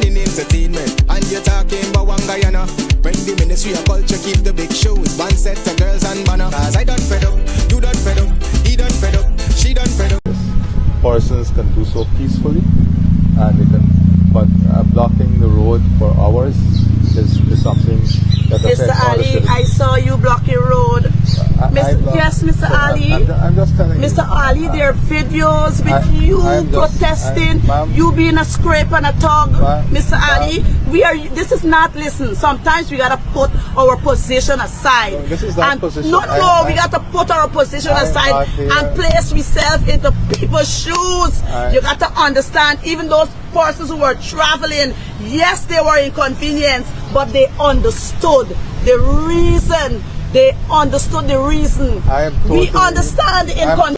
in entertainment, and you're talking about one Guyana. When the Ministry of Culture keep the big shows, one set to girls and banner. Cause I done fed up, you done fed up, he done fed up, she done fed up. Persons can do so peacefully, and they can, but blocking the road for hours is something that affects Mr. Ali, I saw you block your road. Yes, Mr. Ali. I'm just telling Mr. you. Ali, there are videos with you protesting, you being a scrape and a tug. Mr. Ali, this is not, listen, sometimes we gotta put our position aside. No, this is not position. No, we gotta put our position aside and place ourselves into people's shoes. You gotta understand, even those persons who were traveling, yes, they were inconvenienced, but they understood the reason. They understood the reason. We understand the inconvenience.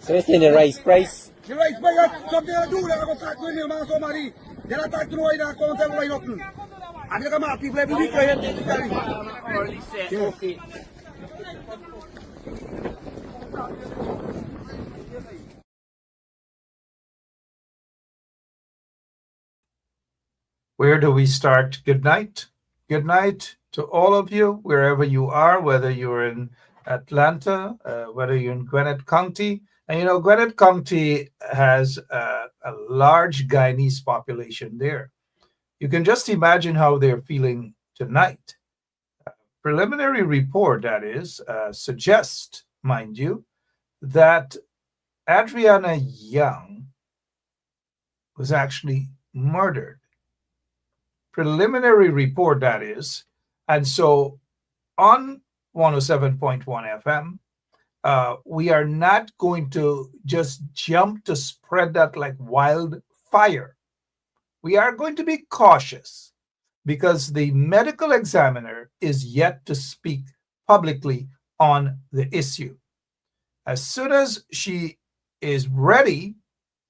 So it's in the rice price. The rice price something to do. They're going to attack me, man. Somebody. They're attacking the way they're going to tell me nothing. And you come out, people every week right here. Okay. Where do we start? Good night. Good night to all of you, wherever you are, whether you're in Atlanta, whether you're in Gwinnett County. And you know, Gwinnett County has a large Guyanese population there. You can just imagine how they're feeling tonight. Preliminary report, that is, suggests, mind you, that Adriana Young was actually murdered. Preliminary report, that is. And so on 107.1 FM, we are not going to just jump to spread that like wildfire. We are going to be cautious because the medical examiner is yet to speak publicly on the issue. As soon as she is ready,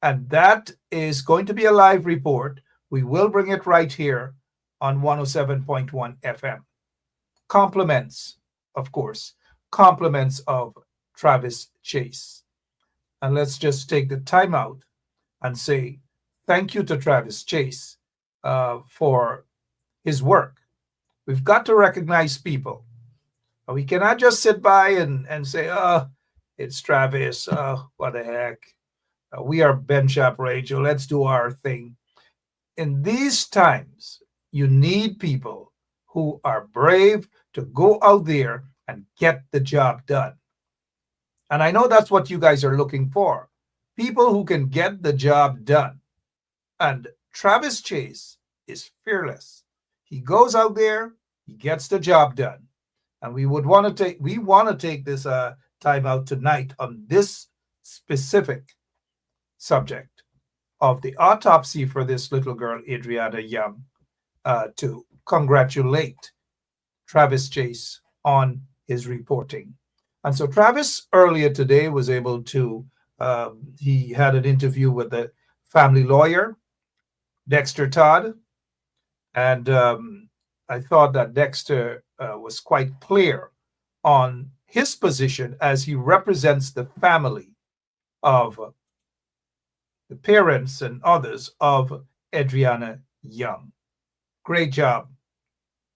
and that is going to be a live report, we will bring it right here on 107.1 FM. Compliments, of course, compliments of Travis Chase. And let's just take the time out and say thank you to Travis Chase for his work. We've got to recognize people. We cannot just sit by and say, oh, it's Travis, what the heck. We are Ben Shop Radio, let's do our thing. In these times, you need people who are brave to go out there and get the job done. And I know that's what you guys are looking for. People who can get the job done. And Travis Chase is fearless. He goes out there, he gets the job done. And we want to take this time out tonight on this specific subject of the autopsy for this little girl, Adriana Young, to congratulate Travis Chase on his reporting. And so Travis earlier today was able to, he had an interview with the family lawyer, Dexter Todd. And I thought that Dexter was quite clear on his position as he represents the family of the parents and others of Adriana Young. Great job,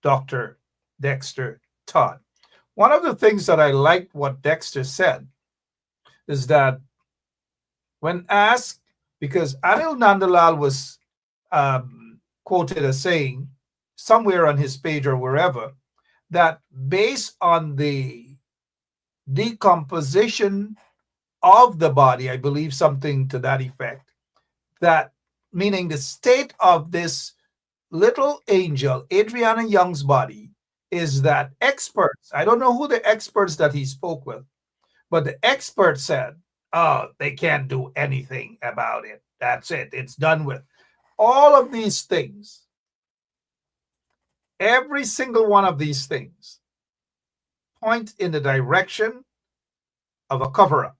Dr. Dexter Todd. One of the things that I liked what Dexter said is that when asked, because Anil Nandalal was quoted as saying somewhere on his page or wherever, that based on the decomposition of the body, I believe something to that effect, that meaning the state of this little angel, Adriana Young's body, is that experts, I don't know who the experts that he spoke with, but the expert said, oh, they can't do anything about it. That's it. It's done with. All of these things, every single one of these things point in the direction of a cover-up.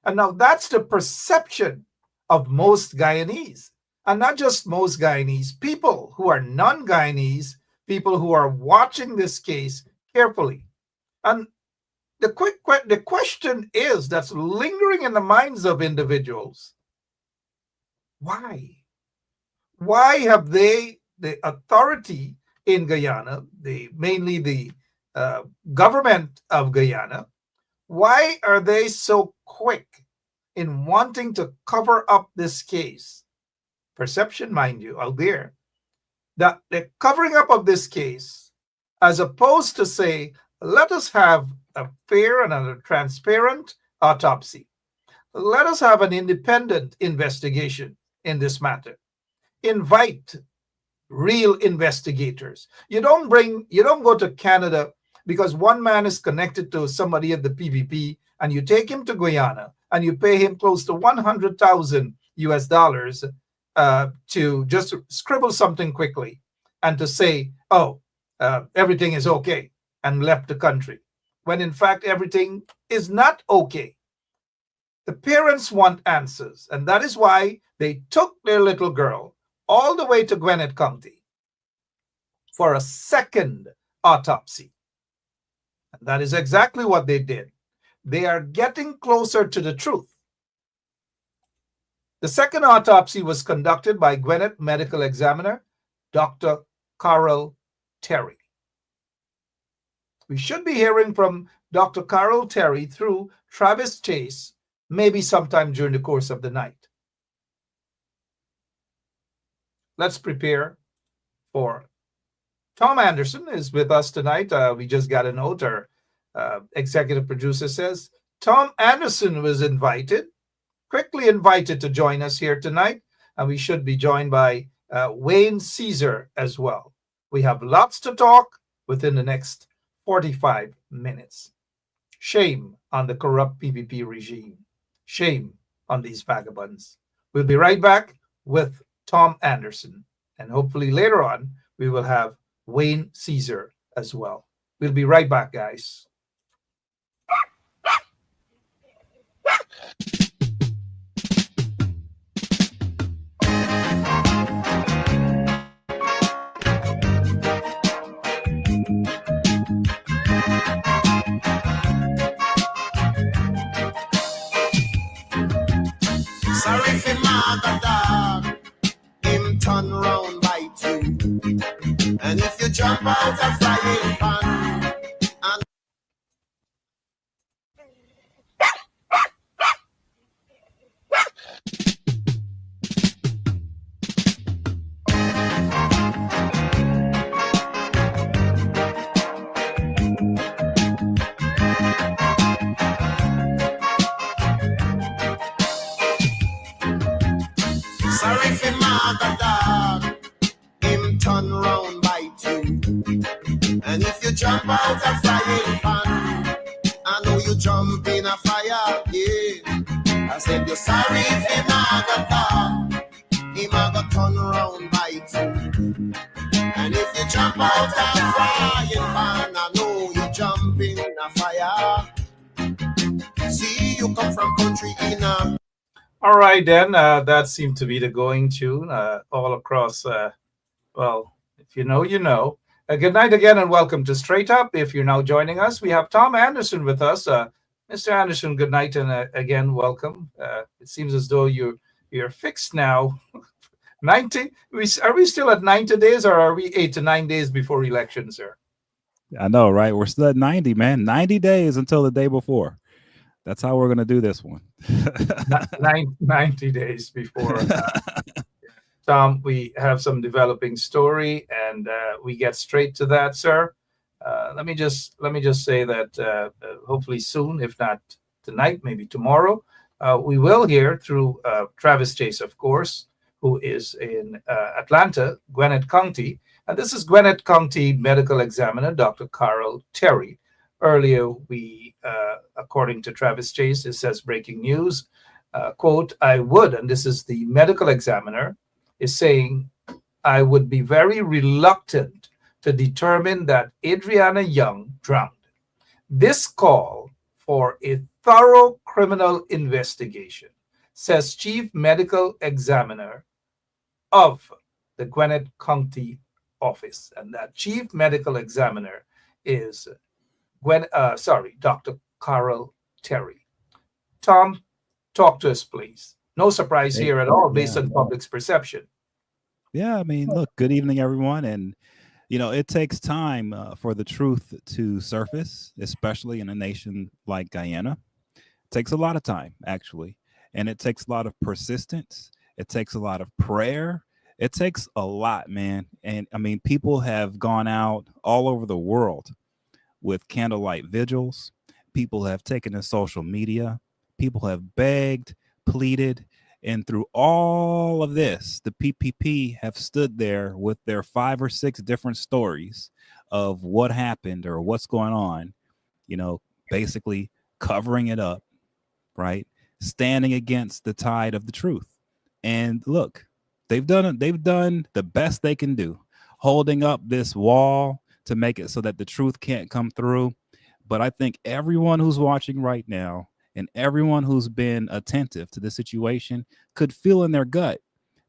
And now that's the perception of most Guyanese. And not just most Guyanese, people who are non-Guyanese, people who are watching this case carefully. And the question is that's lingering in the minds of individuals: why? Why have the authority in Guyana, mainly the government of Guyana, why are they so quick in wanting to cover up this case? Perception, mind you, out there, that the covering up of this case, as opposed to say, let us have a fair and a transparent autopsy. Let us have an independent investigation in this matter. Invite real investigators. You don't go to Canada because one man is connected to somebody at the PPP and you take him to Guyana and you pay him close to 100,000 US dollars to just scribble something quickly and to say, oh, everything is okay, and left the country, when in fact everything is not okay. The parents want answers, and that is why they took their little girl all the way to Gwinnett County for a second autopsy. And that is exactly what they did. They are getting closer to the truth. The second autopsy was conducted by Gwinnett medical examiner, Dr. Carol Terry. We should be hearing from Dr. Carol Terry through Travis Chase, maybe sometime during the course of the night. Let's prepare for Tom Anderson is with us tonight. We just got a note. Our executive producer says Tom Anderson was quickly invited to join us here tonight, and we should be joined by Wayne Caesar as well. We have lots to talk within the next 45 minutes. Shame on the corrupt PPP regime. Shame on these vagabonds. We'll be right back with Tom Anderson, and hopefully later on we will have Wayne Caesar as well. We'll be right back, guys. Sorry for my dog, him turn round by two. And if you jump out a frying pan, and sorry for my dog, him turn round by two. And if you jump out a frying pan, I know you jump in a fire, yeah. I said you're sorry for my dog, him a go turn round by two. And if you jump out a frying pan, I know you jump in a fire. See, you come from country in a... All right, then. That seemed to be the going tune all across. Well, if you know, you know. Good night again, and welcome to Straight Up. If you're now joining us, we have Tom Anderson with us. Mr. Anderson, good night, and again, welcome. It seems as though you're fixed now. 90? Are we still at 90 days, or are we 8 to 9 days before election, sir? I know, right? We're still at 90, man. 90 days until the day before. That's how we're going to do this one. 90 days before. Tom, we have some developing story, and we get straight to that, sir. Let me just say that hopefully soon, if not tonight, maybe tomorrow, we will hear through Travis Chase, of course, who is in Atlanta, Gwinnett County. And this is Gwinnett County medical examiner, Dr. Carol Terry. Earlier, we, according to Travis Chase, it says breaking news, quote, I would, and this is the medical examiner, is saying, I would be very reluctant to determine that Adriana Young drowned. This call for a thorough criminal investigation, says Chief Medical Examiner of the Gwinnett County Office. And that Chief Medical Examiner is Dr. Carol Terry. Tom, talk to us, please. No surprise here at all based on public's perception. Yeah, I mean, look, good evening, everyone. And, you know, it takes time for the truth to surface, especially in a nation like Guyana. It takes a lot of time, actually. And it takes a lot of persistence. It takes a lot of prayer. It takes a lot, man. And I mean, people have gone out all over the world with candlelight vigils. People have taken to social media. People have begged, pleaded, and through all of this, the PPP have stood there with their 5 or 6 different stories of what happened or what's going on, you know, basically covering it up, right? Standing against the tide of the truth. And look, they've done the best they can do, holding up this wall to make it so that the truth can't come through. But I think everyone who's watching right now and everyone who's been attentive to the situation could feel in their gut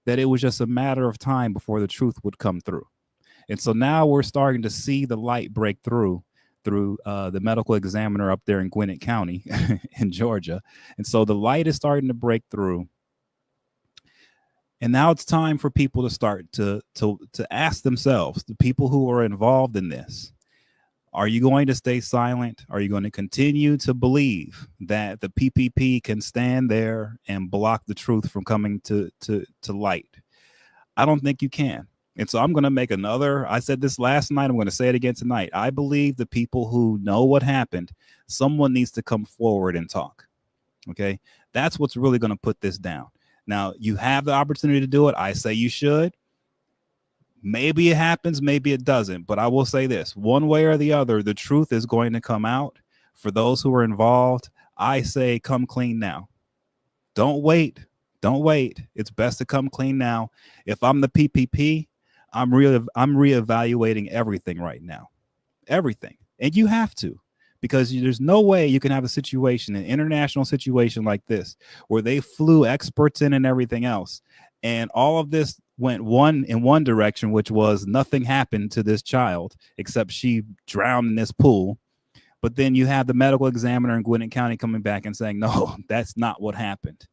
that it was just a matter of time before the truth would come through. And so now we're starting to see the light break through the medical examiner up there in Gwinnett County in Georgia. And so the light is starting to break through. And now it's time for people to start to ask themselves, the people who are involved in this, are you going to stay silent? Are you going to continue to believe that the PPP can stand there and block the truth from coming to light? I don't think you can. And so I'm going to make I said this last night, I'm going to say it again tonight. I believe the people who know what happened, someone needs to come forward and talk. Okay. That's what's really going to put this down. Now, you have the opportunity to do it. I say you should. Maybe it happens, maybe it doesn't. But I will say this, one way or the other, the truth is going to come out. For those who are involved, I say come clean now. Don't wait. Don't wait. It's best to come clean now. If I'm the PPP, I'm reevaluating everything right now. Everything. And you have to. Because there's no way you can have a situation, an international situation like this, where they flew experts in and everything else. And all of this went in one direction, which was nothing happened to this child except she drowned in this pool. But then you have the medical examiner in Gwinnett County coming back and saying, no, that's not what happened.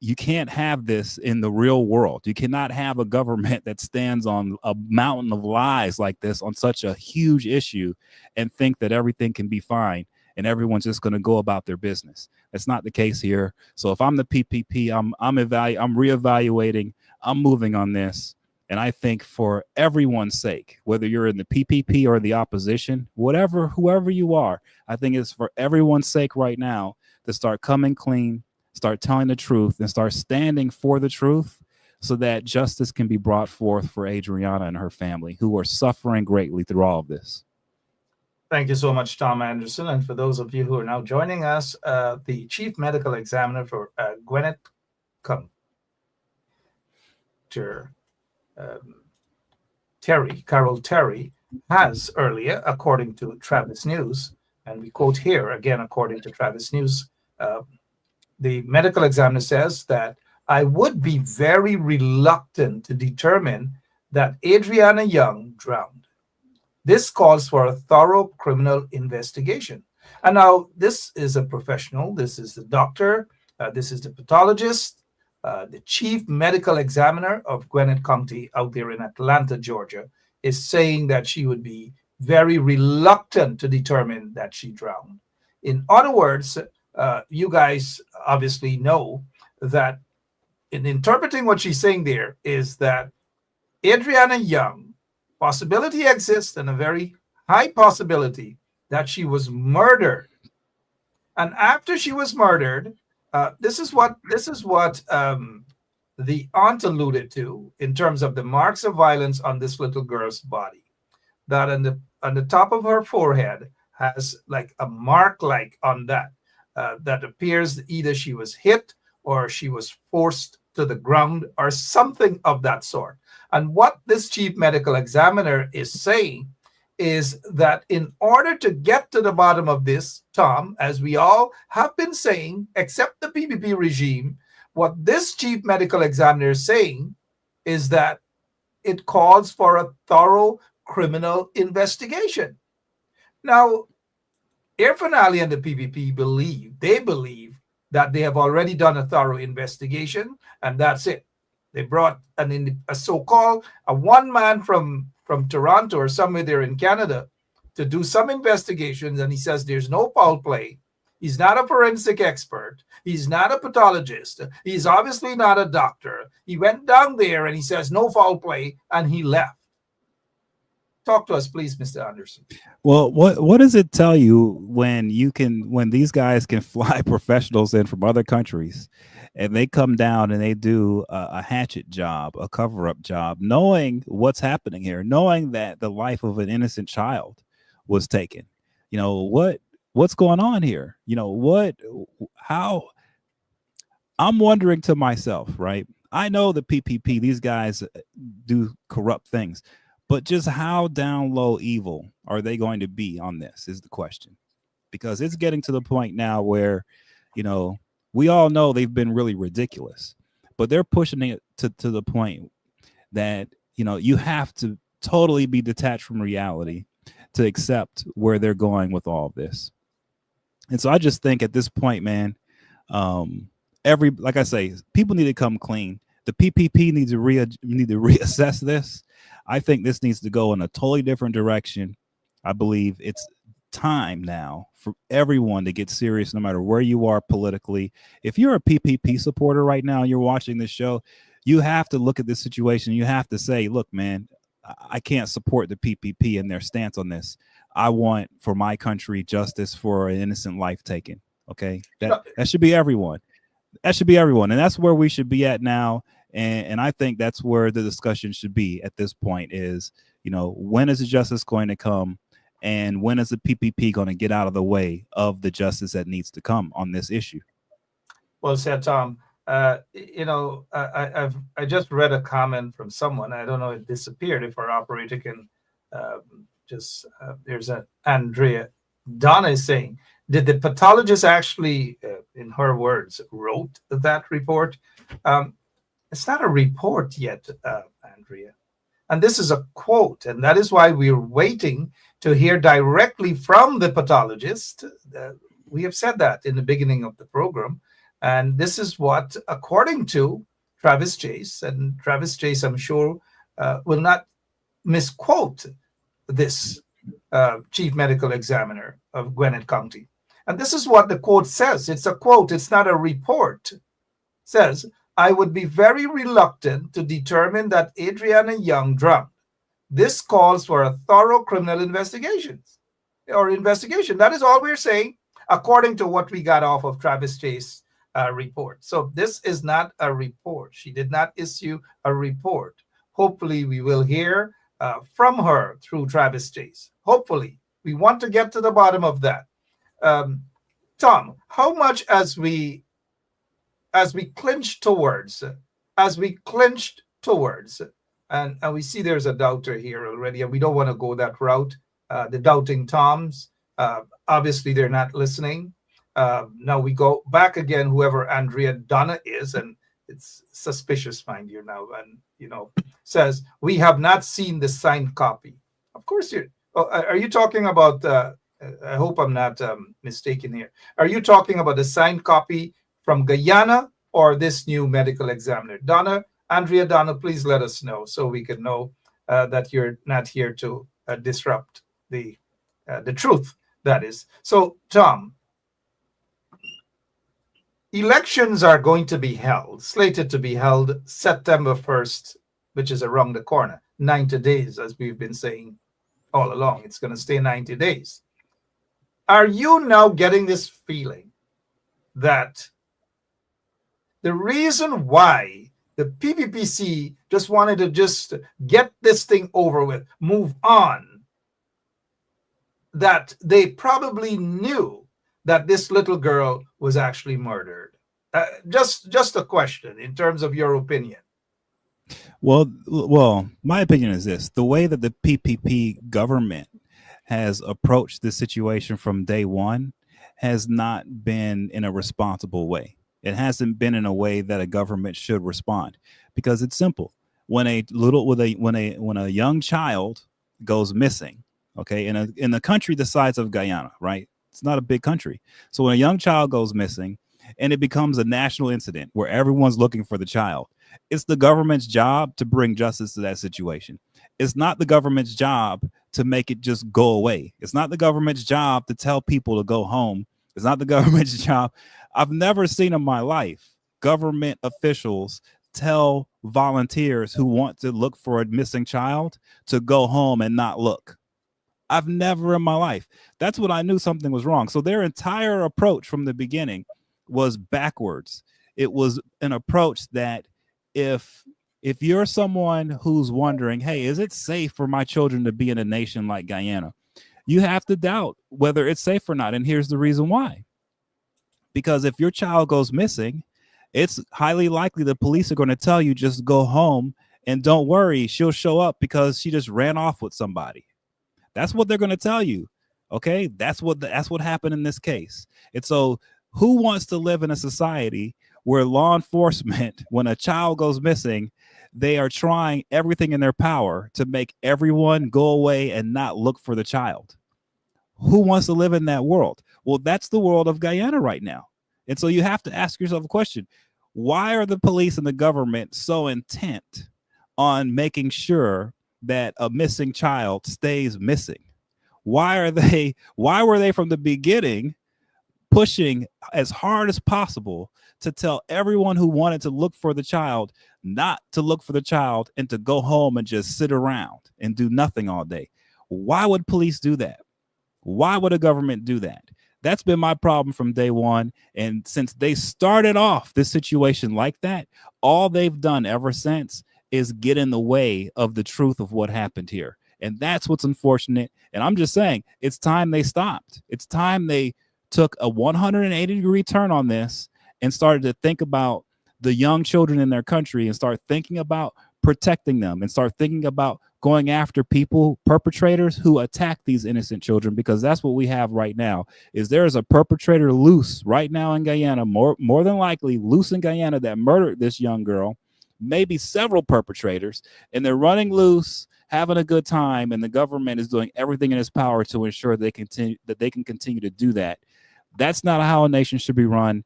You can't have this in the real world. You cannot have a government that stands on a mountain of lies like this on such a huge issue and think that everything can be fine and everyone's just going to go about their business. That's not the case here. So if I'm the PPP, I'm reevaluating, I'm moving on this. And I think for everyone's sake, whether you're in the PPP or the opposition, whoever you are, I think it's for everyone's sake right now to start coming clean, start telling the truth, and start standing for the truth so that justice can be brought forth for Adriana and her family, who are suffering greatly through all of this. Thank you so much, Tom Anderson. And for those of you who are now joining us, the Chief Medical Examiner for Gwinnett County, Carol Terry, has earlier, according to Travis News, and we quote here again, according to Travis News, the medical examiner says that I would be very reluctant to determine that Adriana Young drowned. This calls for a thorough criminal investigation. And now this is a professional. This is the doctor. This is the pathologist, the chief medical examiner of Gwinnett County out there in Atlanta, Georgia, is saying that she would be very reluctant to determine that she drowned. In other words, you guys obviously know that in interpreting what she's saying there is that Adriana Young, possibility exists, and a very high possibility that she was murdered. And after she was murdered, this is what the aunt alluded to in terms of the marks of violence on this little girl's body. That on the top of her forehead has like a mark like on that. That appears either she was hit or she was forced to the ground or something of that sort. And what this chief medical examiner is saying is that in order to get to the bottom of this, Tom, as we all have been saying, except the PPP regime, what this chief medical examiner is saying is that it calls for a thorough criminal investigation. Now, Irfan Ali and the PPP believe that they have already done a thorough investigation, and that's it. They brought a so-called one man from Toronto or somewhere there in Canada to do some investigations, and he says there's no foul play. He's not a forensic expert. He's not a pathologist. He's obviously not a doctor. He went down there and he says no foul play, and he left. Talk to us, please, Mr. Anderson. Well, what does it tell you when these guys can fly professionals in from other countries and they come down and they do a hatchet job, a cover-up job, knowing what's happening here, knowing that the life of an innocent child was taken? You know, what's going on here? You know, how I'm wondering to myself, right? I know the PPP, these guys do corrupt things. But just how down low evil are they going to be on this is the question, because it's getting to the point now where, you know, we all know they've been really ridiculous, but they're pushing it to the point that, you know, you have to totally be detached from reality to accept where they're going with all of this. And so I just think at this point, man, like I say, people need to come clean. The PPP needs to reassess this. I think this needs to go in a totally different direction. I believe it's time now for everyone to get serious, no matter where you are politically. If you're a PPP supporter right now and you're watching this show, you have to look at this situation. You have to say, look, man, I can't support the PPP and their stance on this. I want for my country justice for an innocent life taken. Okay, that should be everyone. That should be everyone. And that's where we should be at now. And I think that's where the discussion should be at this point is, you know, when is the justice going to come? And when is the PPP going to get out of the way of the justice that needs to come on this issue? Well said, Tom. You know, I just read a comment from someone. I don't know, it disappeared. If our operator can there's an Andrea. Donna is saying, did the pathologist actually, in her words, wrote that report? It's not a report yet, Andrea. And this is a quote, and that is why we're waiting to hear directly from the pathologist. We have said that in the beginning of the program. And this is what, according to Travis Chase, and Travis Chase, I'm sure, will not misquote this chief medical examiner of Gwinnett County. And this is what the quote says. It's a quote. It's not a report. It says, I would be very reluctant to determine that Adriana Young drowned. This calls for a thorough criminal investigation. That is all we're saying, according to what we got off of Travis Chase's report. So this is not a report. She did not issue a report. Hopefully we will hear from her through Travis Chase. Hopefully. We want to get to the bottom of that. Tom, how much as we clinched towards, and we see there's a doubter here already, and we don't want to go that route. The doubting Toms, obviously they're not listening. Now we go back again, whoever Andrea Donna is, and it's suspicious, mind you now, and you know, says we have not seen the signed copy. Of course, are you talking about? I hope I'm not mistaken here. Are you talking about the signed copy from Guyana or this new medical examiner? Andrea Donna, please let us know so we can know that you're not here to disrupt the truth, that is. So, Tom, elections are going to be slated to be held September 1st, which is around the corner, 90 days, as we've been saying all along. It's going to stay 90 days. Are you now getting this feeling that the reason why the PPPC just wanted to just get this thing over with, move on, that they probably knew that this little girl was actually murdered? Just a question in terms of your opinion. Well, my opinion is this: the way that the PPP government has approached this situation from day one has not been in a responsible way. It hasn't been in a way that a government should respond, because it's simple. When a little when a young child goes missing, okay, in a country the size of Guyana, right? It's not a big country. So when a young child goes missing and it becomes a national incident where everyone's looking for the child, it's the government's job to bring justice to that situation. It's not the government's job to make it just go away. It's not the government's job to tell people to go home. It's not the government's job. I've never seen in my life government officials tell volunteers who want to look for a missing child to go home and not look. I've never in my life. That's when I knew something was wrong. So their entire approach from the beginning was backwards. It was an approach that if you're someone who's wondering, hey, is it safe for my children to be in a nation like Guyana? You have to doubt whether it's safe or not. And here's the reason why. Because if your child goes missing, it's highly likely the police are going to tell you just go home and don't worry, she'll show up because she just ran off with somebody. That's what they're going to tell you. Okay, that's what happened in this case. And so who wants to live in a society where law enforcement, when a child goes missing, they are trying everything in their power to make everyone go away and not look for the child? Who wants to live in that world? Well, that's the world of Guyana right now. And so you have to ask yourself a question. Why are the police and the government so intent on making sure that a missing child stays missing? Why were they from the beginning pushing as hard as possible to tell everyone who wanted to look for the child not to look for the child and to go home and just sit around and do nothing all day? Why would police do that? Why would a government do that? That's been my problem from day one. And since they started off this situation like that, all they've done ever since is get in the way of the truth of what happened here. And that's what's unfortunate. And I'm just saying, it's time they stopped. It's time they took a 180-degree turn on this and started to think about the young children in their country and start thinking about protecting them and start thinking about going after perpetrators who attack these innocent children, because that's what we have right now. Is there is a perpetrator loose right now in Guyana, more than likely loose in Guyana, that murdered this young girl, maybe several perpetrators, and they're running loose, having a good time, and the government is doing everything in its power to ensure they can continue to do that. That's not how a nation should be run.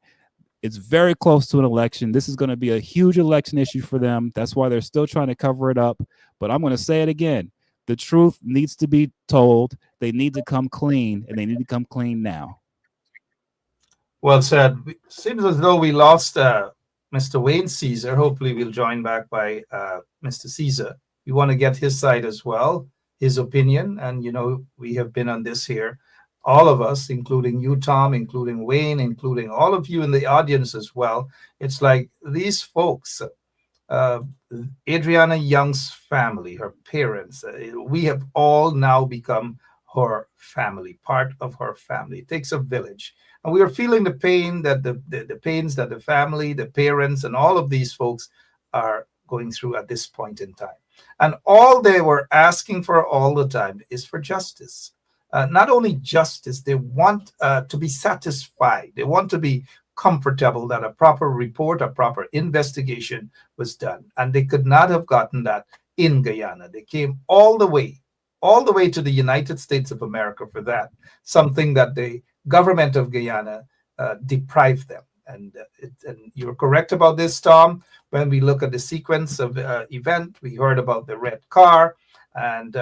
It's very close to an election. This is going to be a huge election issue for them. That's why they're still trying to cover it up. But I'm going to say it again. The truth needs to be told. They need to come clean, and they need to come clean now. Well said. It seems as though we lost Mr. Wayne Caesar. Hopefully we'll join back by Mr. Caesar. We want to get his side as well, his opinion. And, you know, we have been on this here. All of us, including you, Tom, including Wayne, including all of you in the audience as well. It's like these folks, Adriana Young's family, her parents, we have all now become her family, part of her family. It takes a village. And we are feeling the pain that the pains that the family, the parents, and all of these folks are going through at this point in time. And all they were asking for all the time is for justice. Not only justice, they want to be satisfied. They want to be comfortable that a proper report, a proper investigation was done. And they could not have gotten that in Guyana. They came all the way to the United States of America for that, something that the government of Guyana deprived them. And you're correct about this, Tom. When we look at the sequence of event, we heard about the red car and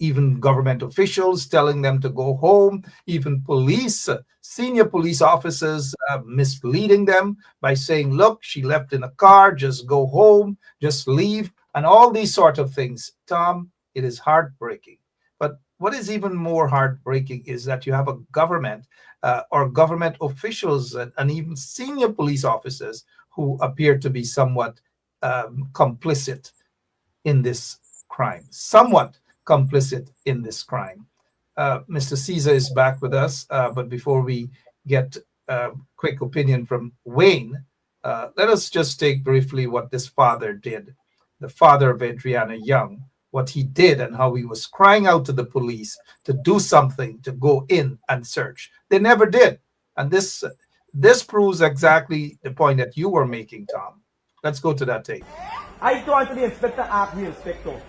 even government officials telling them to go home, even police, senior police officers misleading them by saying, look, she left in a car, just go home, just leave, and all these sort of things. Tom, it is heartbreaking. But what is even more heartbreaking is that you have a government or government officials and even senior police officers who appear to be somewhat complicit in this crime, somewhat complicit in this crime. Mr. Caesar is back with us, but before we get a quick opinion from Wayne, let us just take briefly what this father did, the father of Adriana Young, what he did and how he was crying out to the police to do something, to go in and search. They never did. And this proves exactly the point that you were making, Tom. Let's go to that tape. I turned to the inspector, asked the inspector,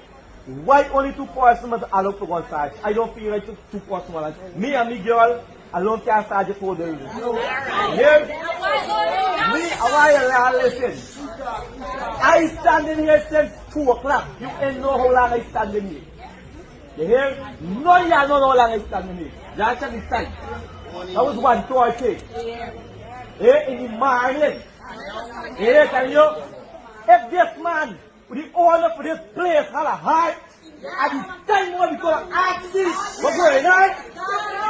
why only 2 persons allowed to one side? I don't feel like 2 persons. Me and me girl alone can't start the phone. Here, me, I listen. I standing here since 2 o'clock. You ain't know how long I standing here. You hear? No, you don't know how long I standing here. You actually stand. That was 1:30. Here in the morning. Here, tell you. If this man, the owner for this place, had a heart, at the time when we gonna ask him what's going on,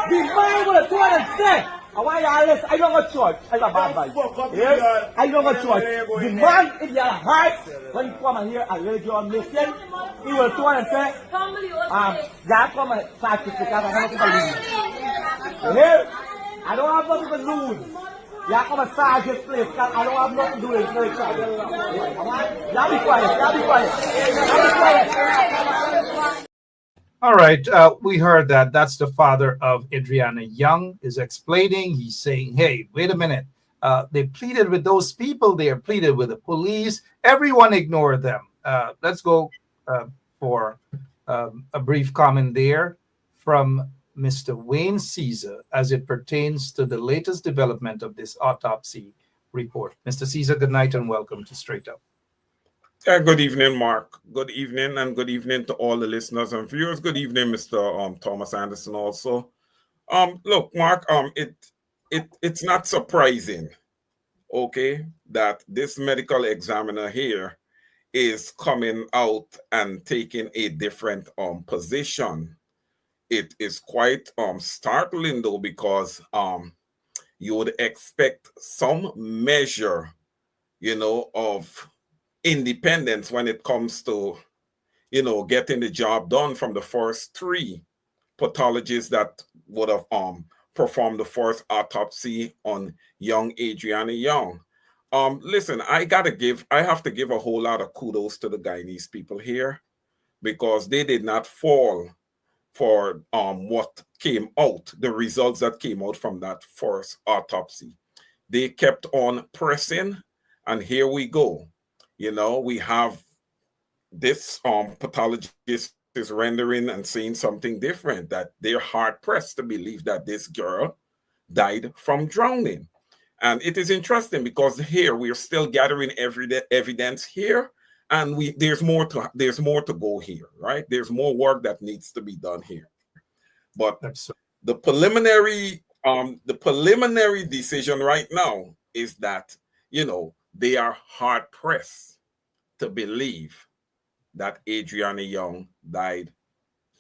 the man would have told and said, I want you to listen, I don't go to church, I got bad vibes. Yeah? I don't go to church. The man, if he had a heart, when he come and hear a religion mission, he will turn and say, yeah, come and start to speak out, I have to believe. Yeah? I don't have nothing to lose. Yeah, come and start this place, because I don't have nothing to do with it. Y'all be quiet, y'all be quiet. Y'all be quiet. All right, we heard that. That's the father of Adriana Young is explaining. He's saying, hey, wait a minute. They pleaded with those people. They are pleaded with the police. Everyone ignored them. Let's go for a brief comment there from Mr. Wayne Caesar as it pertains to the latest development of this autopsy report. Mr. Caesar, good night and welcome to Straight Up. Good evening, Mark. Good evening, and good evening to all the listeners and viewers. Good evening, Mr. Thomas Anderson also. Look, Mark, it's not surprising, okay, that this medical examiner here is coming out and taking a different position. It is quite startling, though, because you would expect some measure, of independence when it comes to, getting the job done from the first 3 pathologists that would have performed the first autopsy on young Adriana Young. Listen, I have to give a whole lot of kudos to the Guyanese people here, because they did not fall for what came out, the results that came out from that first autopsy. They kept on pressing, and here we go. We have this pathologist is rendering and saying something different, that they're hard pressed to believe that this girl died from drowning. And it is interesting because here we are still gathering evidence here, and there's more to go here, right? There's more work that needs to be done here. But the preliminary decision right now is that, they are hard pressed to believe that Adriana Young died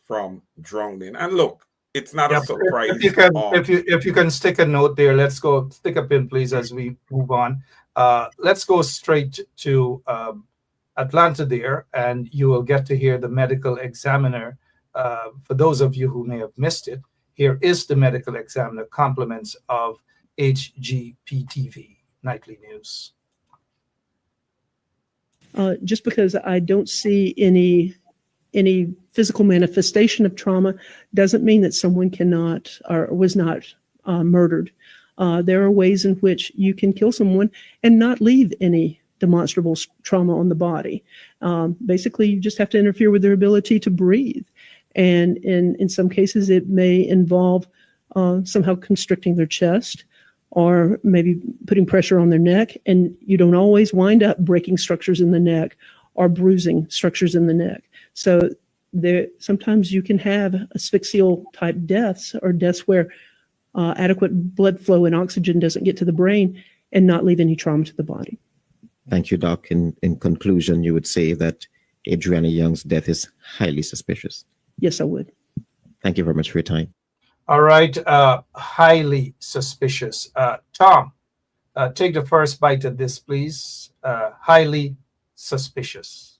from drowning. And look, it's not a surprise. If you can stick a note there, let's go stick a pin, please, as we move on. Let's go straight to Atlanta there, and you will get to hear the medical examiner. For those of you who may have missed it, here is the medical examiner compliments of HGPTV Nightly News. Just because I don't see any physical manifestation of trauma doesn't mean that someone cannot or was not murdered. There are ways in which you can kill someone and not leave any demonstrable trauma on the body. Basically, you just have to interfere with their ability to breathe. And in some cases, it may involve somehow constricting their chest or maybe putting pressure on their neck. And you don't always wind up breaking structures in the neck or bruising structures in the neck. So sometimes you can have asphyxial type deaths or deaths where adequate blood flow and oxygen doesn't get to the brain and not leave any trauma to the body. Thank you, Doc. In conclusion, you would say that Adriana Young's death is highly suspicious. Yes, I would. Thank you very much for your time. All right. Highly suspicious. Tom, take the first bite of this, please. Highly suspicious.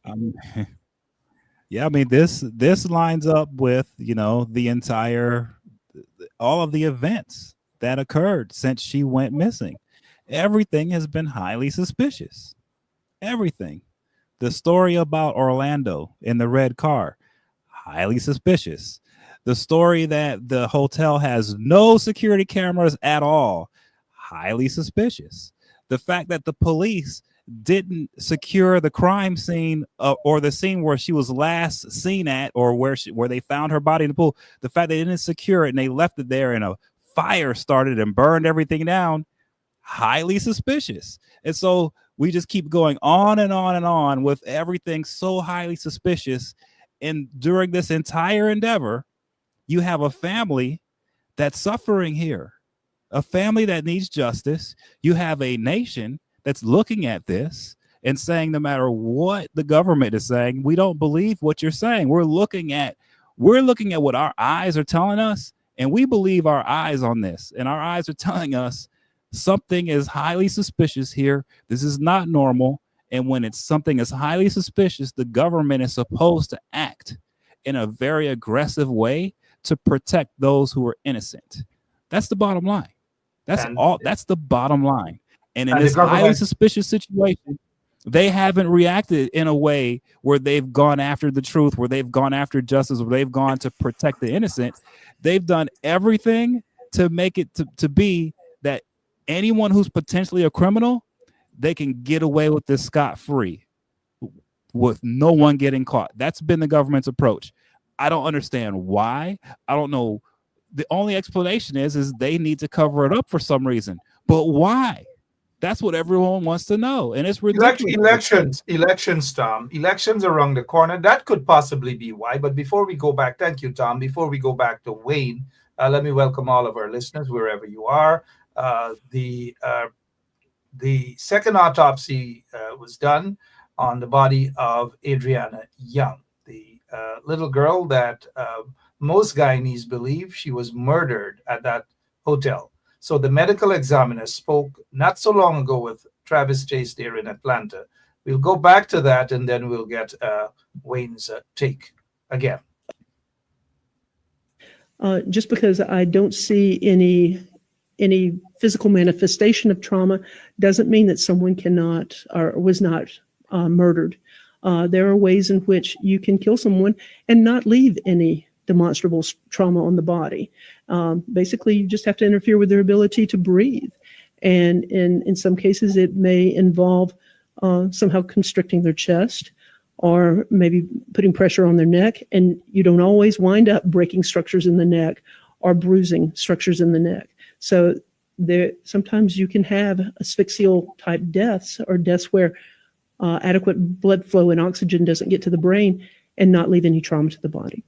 Yeah, I mean, this lines up with, the entire, all of the events that occurred since she went missing. Everything has been highly suspicious. Everything. The story about Orlando in the red car, highly suspicious. The story that the hotel has no security cameras at all, highly suspicious. The fact that the police didn't secure the crime scene or the scene where she was last seen at, or where they found her body in the pool, the fact they didn't secure it and they left it there and a fire started and burned everything down, highly suspicious. And so we just keep going on and on and on with everything so highly suspicious. And during this entire endeavor, you have a family that's suffering here, a family that needs justice. You have a nation that's looking at this and saying, no matter what the government is saying, we don't believe what you're saying. We're looking at what our eyes are telling us, and we believe our eyes on this. And our eyes are telling us something is highly suspicious here. This is not normal. And when it's something is highly suspicious, the government is supposed to act in a very aggressive way to protect those who are innocent. That's the bottom line. That's the bottom line. And in this highly suspicious situation, they haven't reacted in a way where they've gone after the truth, where they've gone after justice, where they've gone to protect the innocent. They've done everything to make it to be that anyone who's potentially a criminal, they can get away with this scot-free with no one getting caught. That's been the government's approach. I don't understand why. I don't know. The only explanation is they need to cover it up for some reason. But why? That's what everyone wants to know. And it's ridiculous. Elections, Tom. Elections around the corner. That could possibly be why. But before we go back, thank you, Tom. Before we go back to Wayne, let me welcome all of our listeners, wherever you are. The second autopsy was done on the body of Adriana Young, the little girl that most Guyanese believe she was murdered at that hotel. So the medical examiner spoke not so long ago with Travis Chase there in Atlanta. We'll go back to that, and then we'll get Wayne's take again. Just because I don't see any physical manifestation of trauma doesn't mean that someone cannot or was not murdered. There are ways in which you can kill someone and not leave any demonstrable trauma on the body. Basically, you just have to interfere with their ability to breathe. And in some cases, it may involve somehow constricting their chest or maybe putting pressure on their neck. And you don't always wind up breaking structures in the neck or bruising structures in the neck. So sometimes you can have asphyxial type deaths or deaths where adequate blood flow and oxygen doesn't get to the brain and not leave any trauma to the body.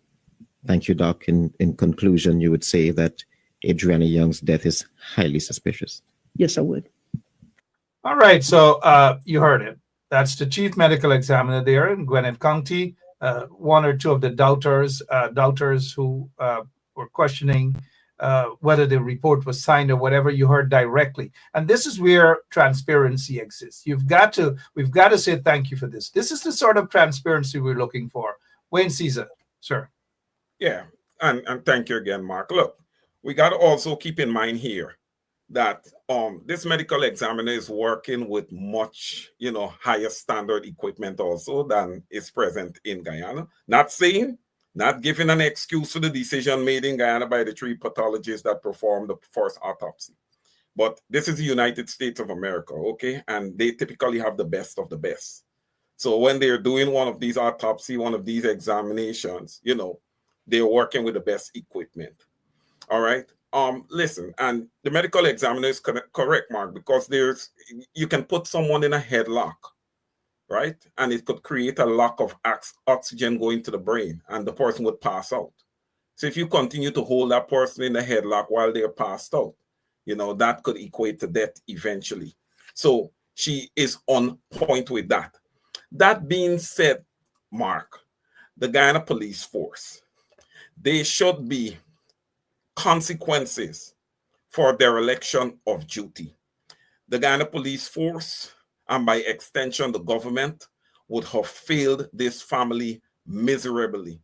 Thank you, Doc. In conclusion, you would say that Adriana Young's death is highly suspicious. Yes, I would. All right. So you heard it. That's the chief medical examiner there in Gwinnett County. One or two of the doubters who were questioning whether the report was signed or whatever, you heard directly. And this is where transparency exists. We've got to say thank you for this. This is the sort of transparency we're looking for. Wayne Caesar, sir. Yeah, and thank you again, Mark. Look, we got to also keep in mind here that this medical examiner is working with much, higher standard equipment also than is present in Guyana. Not giving an excuse for the decision made in Guyana by the 3 pathologists that performed the first autopsy. But this is the United States of America, okay? And they typically have the best of the best. So when they're doing one of these autopsy, one of these examinations, they're working with the best equipment. All right. Listen, and the medical examiner is correct, Mark, because you can put someone in a headlock, right? And it could create a lack of oxygen going to the brain, and the person would pass out. So if you continue to hold that person in a headlock while they're passed out, that could equate to death eventually. So she is on point with that. That being said, Mark, the Guyana police force, there should be consequences for dereliction of duty. The Guyana police force, and by extension the government, would have failed this family miserably,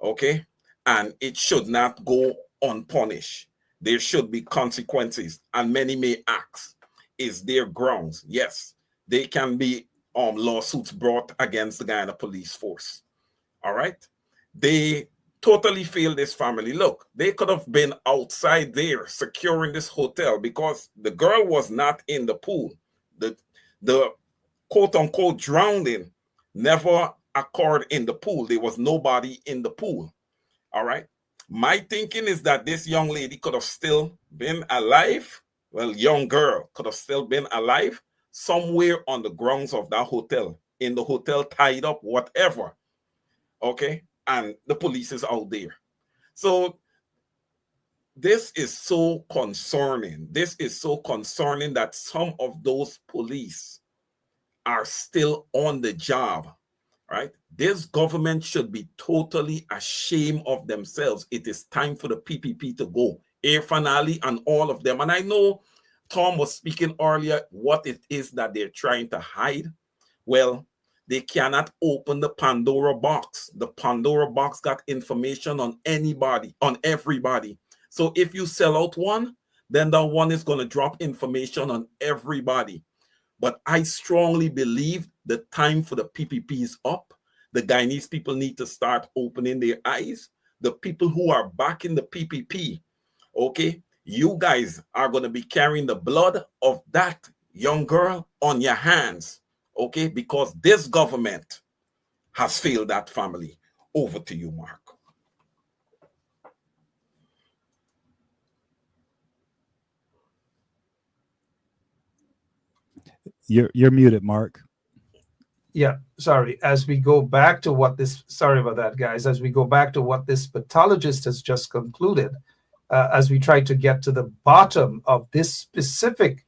okay? And it should not go unpunished. There should be consequences, and many may ask, is there grounds? Yes, they can be lawsuits brought against the Guyana police force, all right? they totally failed this family. Look, they could have been outside there securing this hotel because the girl was not in the pool. The quote unquote drowning never occurred in the pool. There was nobody in the pool. All right. My thinking is that this young lady could have still been alive. Well, young girl could have still been alive somewhere on the grounds of that hotel, in the hotel, tied up, whatever. Okay. And the police is out there. So this is so concerning. This is so concerning that some of those police are still on the job, right? This government should be totally ashamed of themselves. It is time for the PPP to go. Irfan Ali and all of them. And I know Tom was speaking earlier what it is that they're trying to hide. Well, they cannot open the Pandora box. The Pandora box got information on anybody, on everybody. So if you sell out one, then that one is going to drop information on everybody. But I strongly believe the time for the PPP is up. The Guyanese people need to start opening their eyes. The people who are backing the PPP, okay, you guys are going to be carrying the blood of that young girl on your hands. Okay, because this government has failed that family. Over to you, Mark. You're muted, Mark. Yeah, sorry. As we go back to what this, sorry about that, guys. As we go back to what this pathologist has just concluded, as we try to get to the bottom of this specific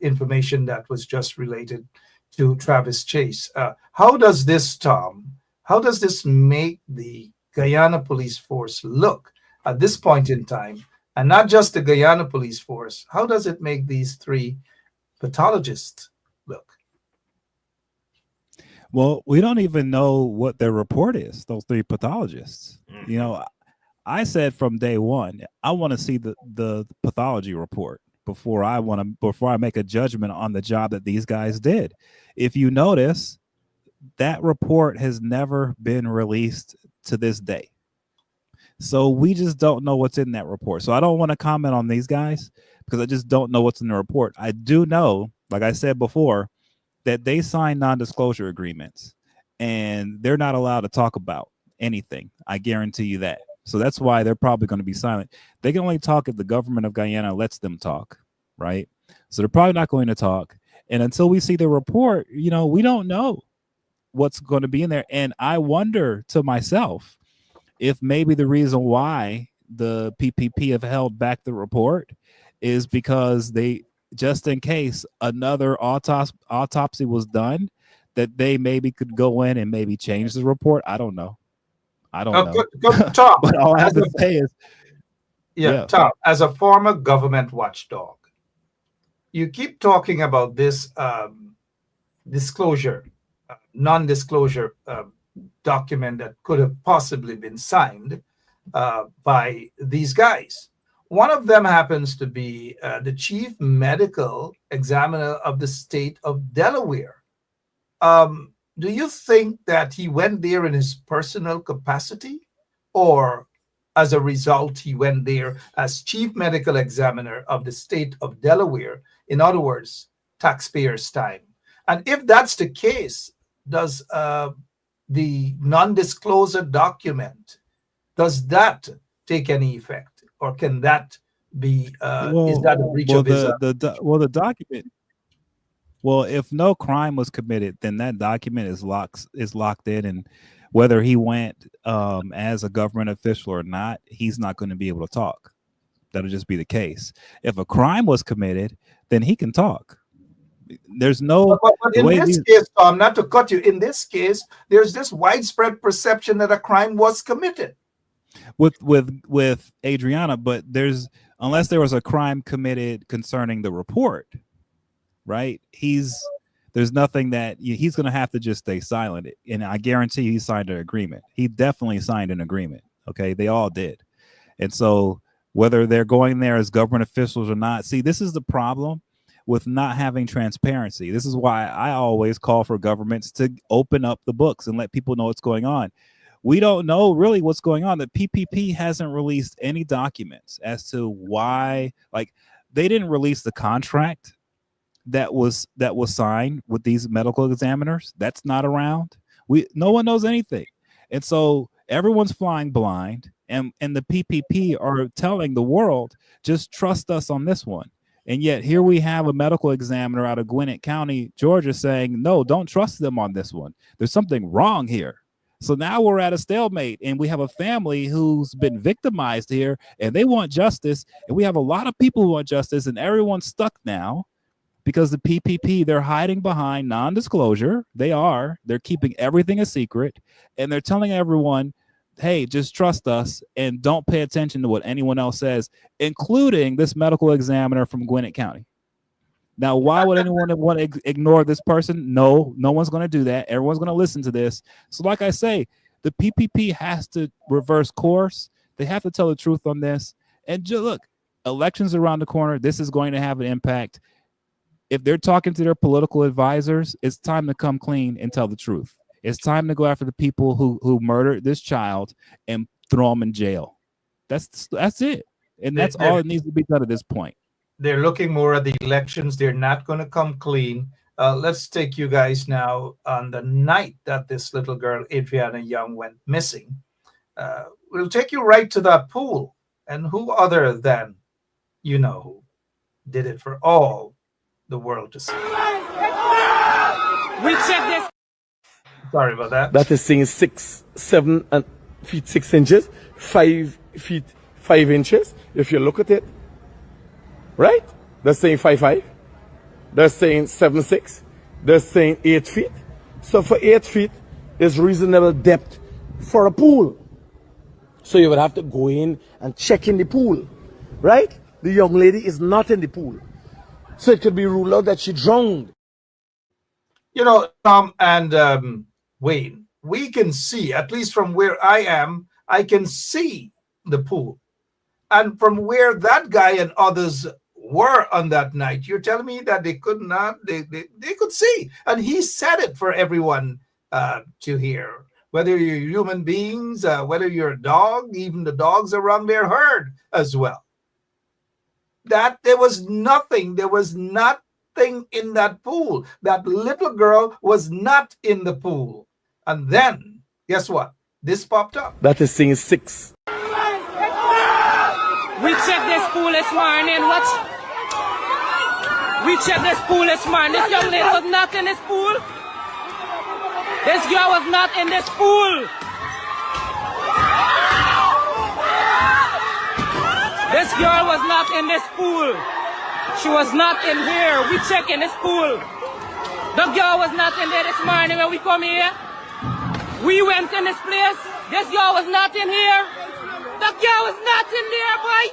information that was just related to Travis Chase. How does this, Tom, how does this make the Guyana Police Force look at this point in time? And not just the Guyana Police Force, how does it make these three pathologists look? Well, we don't even know what their report is, those three pathologists. You know, I said from day one, I want to see the pathology report before I make a judgment on the job that these guys did. If you notice, that report has never been released to this day. So we just don't know what's in that report. So I don't want to comment on these guys because I just don't know what's in the report. I do know, like I said before, that they signed non-disclosure agreements and they're not allowed to talk about anything. I guarantee you that. So that's why they're probably going to be silent. They can only talk if the government of Guyana lets them talk, right? So they're probably not going to talk. And until we see the report, you know, we don't know what's going to be in there. And I wonder to myself if maybe the reason why the PPP have held back the report is because they, just in case another autopsy was done, that they maybe could go in and maybe change the report. I don't know. I don't know. Good, Tom. But all I have to say is, yeah, Tom, as a former government watchdog, you keep talking about this disclosure, non-disclosure document that could have possibly been signed by these guys. One of them happens to be the chief medical examiner of the state of Delaware. Do you think that he went there in his personal capacity, or as a result, he went there as chief medical examiner of the state of Delaware? In other words, taxpayers' time. And if that's the case, does the non-disclosure document, does that take any effect, or can that be? Is that a breach of his? The document. Well, if no crime was committed, then that document is locked in, and whether he went as a government official or not, he's not going to be able to talk. That'll just be the case. If a crime was committed, then he can talk. There's no. But in this case, Tom, not to cut you, in this case, there's this widespread perception that a crime was committed. With Adriana, but unless there was a crime committed concerning the report, right? There's nothing that he's going to have to just stay silent. And I guarantee he signed an agreement. He definitely signed an agreement. Okay. They all did. And so whether they're going there as government officials or not, see, this is the problem with not having transparency. This is why I always call for governments to open up the books and let people know what's going on. we don't know really what's going on. The PPP hasn't released any documents as to why, like, they didn't release the contract that was signed with these medical examiners. That's not around. No one knows anything. And so everyone's flying blind, and the PPP are telling the world, just trust us on this one. And yet here we have a medical examiner out of Gwinnett County, Georgia, saying, no, don't trust them on this one. There's something wrong here. So now we're at a stalemate, and we have a family who's been victimized here, and they want justice. And we have a lot of people who want justice, and everyone's stuck now because the PPP, they're hiding behind non-disclosure. They're keeping everything a secret, and they're telling everyone, hey, just trust us and don't pay attention to what anyone else says, including this medical examiner from Gwinnett County. Now, why would anyone want to ignore this person? No one's going to do that. Everyone's going to listen to this. So like I say, the PPP has to reverse course. They have to tell the truth on this. And just look, elections around the corner. This is going to have an impact. If they're talking to their political advisors, it's time to come clean and tell the truth. It's time to go after the people who murdered this child and throw them in jail. That's it. And that's all that needs to be done at this point. They're looking more at the elections. They're not going to come clean. Let's take you guys now on the night that this little girl, Adriana Young, went missing. We'll take you right to that pool. And who other than, you know who, did it for all the world to see. We check this. Sorry about that. That is saying 7 feet 6 inches, 5 feet 5 inches. If you look at it, right? They're saying 5'5". They're saying 7'6". They're saying 8 feet. So for 8 feet is reasonable depth for a pool. So you would have to go in and check in the pool, right? The young lady is not in the pool. So it could be ruled out that she drowned. You know, Tom and Wayne, we can see, at least from where I am, I can see the pool. And from where that guy and others were on that night, you're telling me that they could not, they could see. And he said it for everyone to hear. Whether you're human beings, whether you're a dog, even the dogs around there heard as well. That there was nothing in that pool. That little girl was not in the pool. And then, guess what? This popped up. That is saying 6. We checked this pool this morning. We checked this pool this morning. This young lady was not in this pool. This girl was not in this pool. This girl was not in this pool. She was not in here. We checked in this pool. The girl was not in there this morning when we come here. We went in this place. This girl was not in here. The girl was not in there, boy.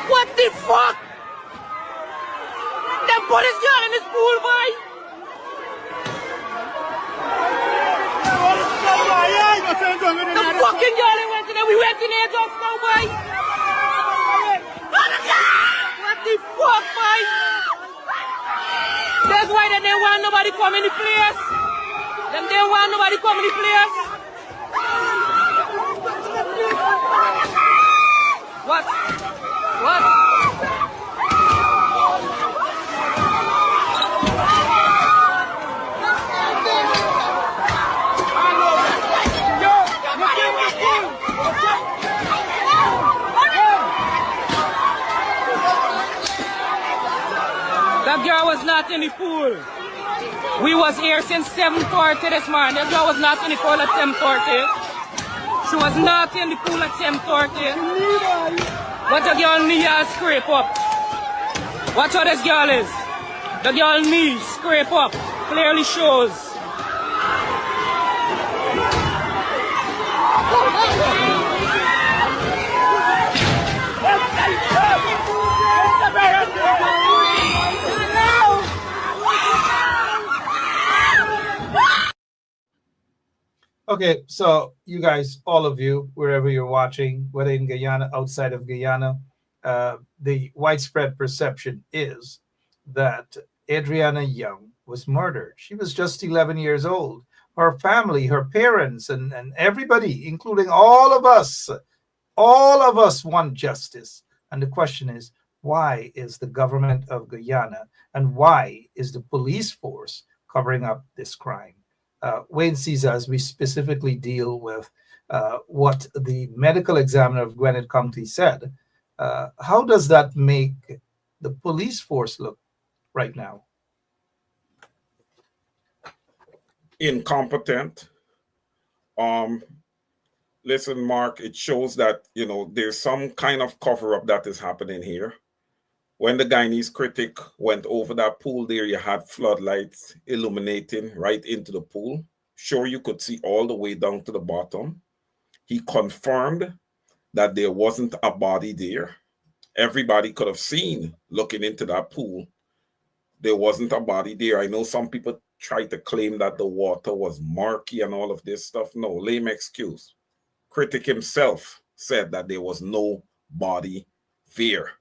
What the fuck? They put this girl in this pool, boy. The fucking girl they went in there. We went in there just now, boy. What the fuck, boy? That's why they didn't want nobody come in the place. They didn't want nobody come in the place. What? That girl was not in the pool. We was here since 7:40 this morning. That girl was not in the pool at 7:40. She was not in the pool at 7:40. What the girl knee has scrape up. Watch how this girl is. The girl knee scrape up. Clearly shows. Okay, so you guys, all of you, wherever you're watching, whether in Guyana, outside of Guyana, the widespread perception is that Adriana Young was murdered. She was just 11 years old her family, her parents, and everybody, including all of us. All of us want justice. And the question is, why is the government of Guyana and why is the police force covering up this crime? Wayne Caesar, as we specifically deal with what the medical examiner of Gwinnett County said, how does that make the police force look right now? Incompetent. Listen, Mark, it shows that, there's some kind of cover up that is happening here. When the Guyanese critic went over that pool there, you had floodlights illuminating right into the pool. Sure, you could see all the way down to the bottom. He confirmed that there wasn't a body there. Everybody could have seen, looking into that pool, there wasn't a body there. I know some people try to claim that the water was murky and all of this stuff. No, lame excuse. Critic himself said that there was no body there.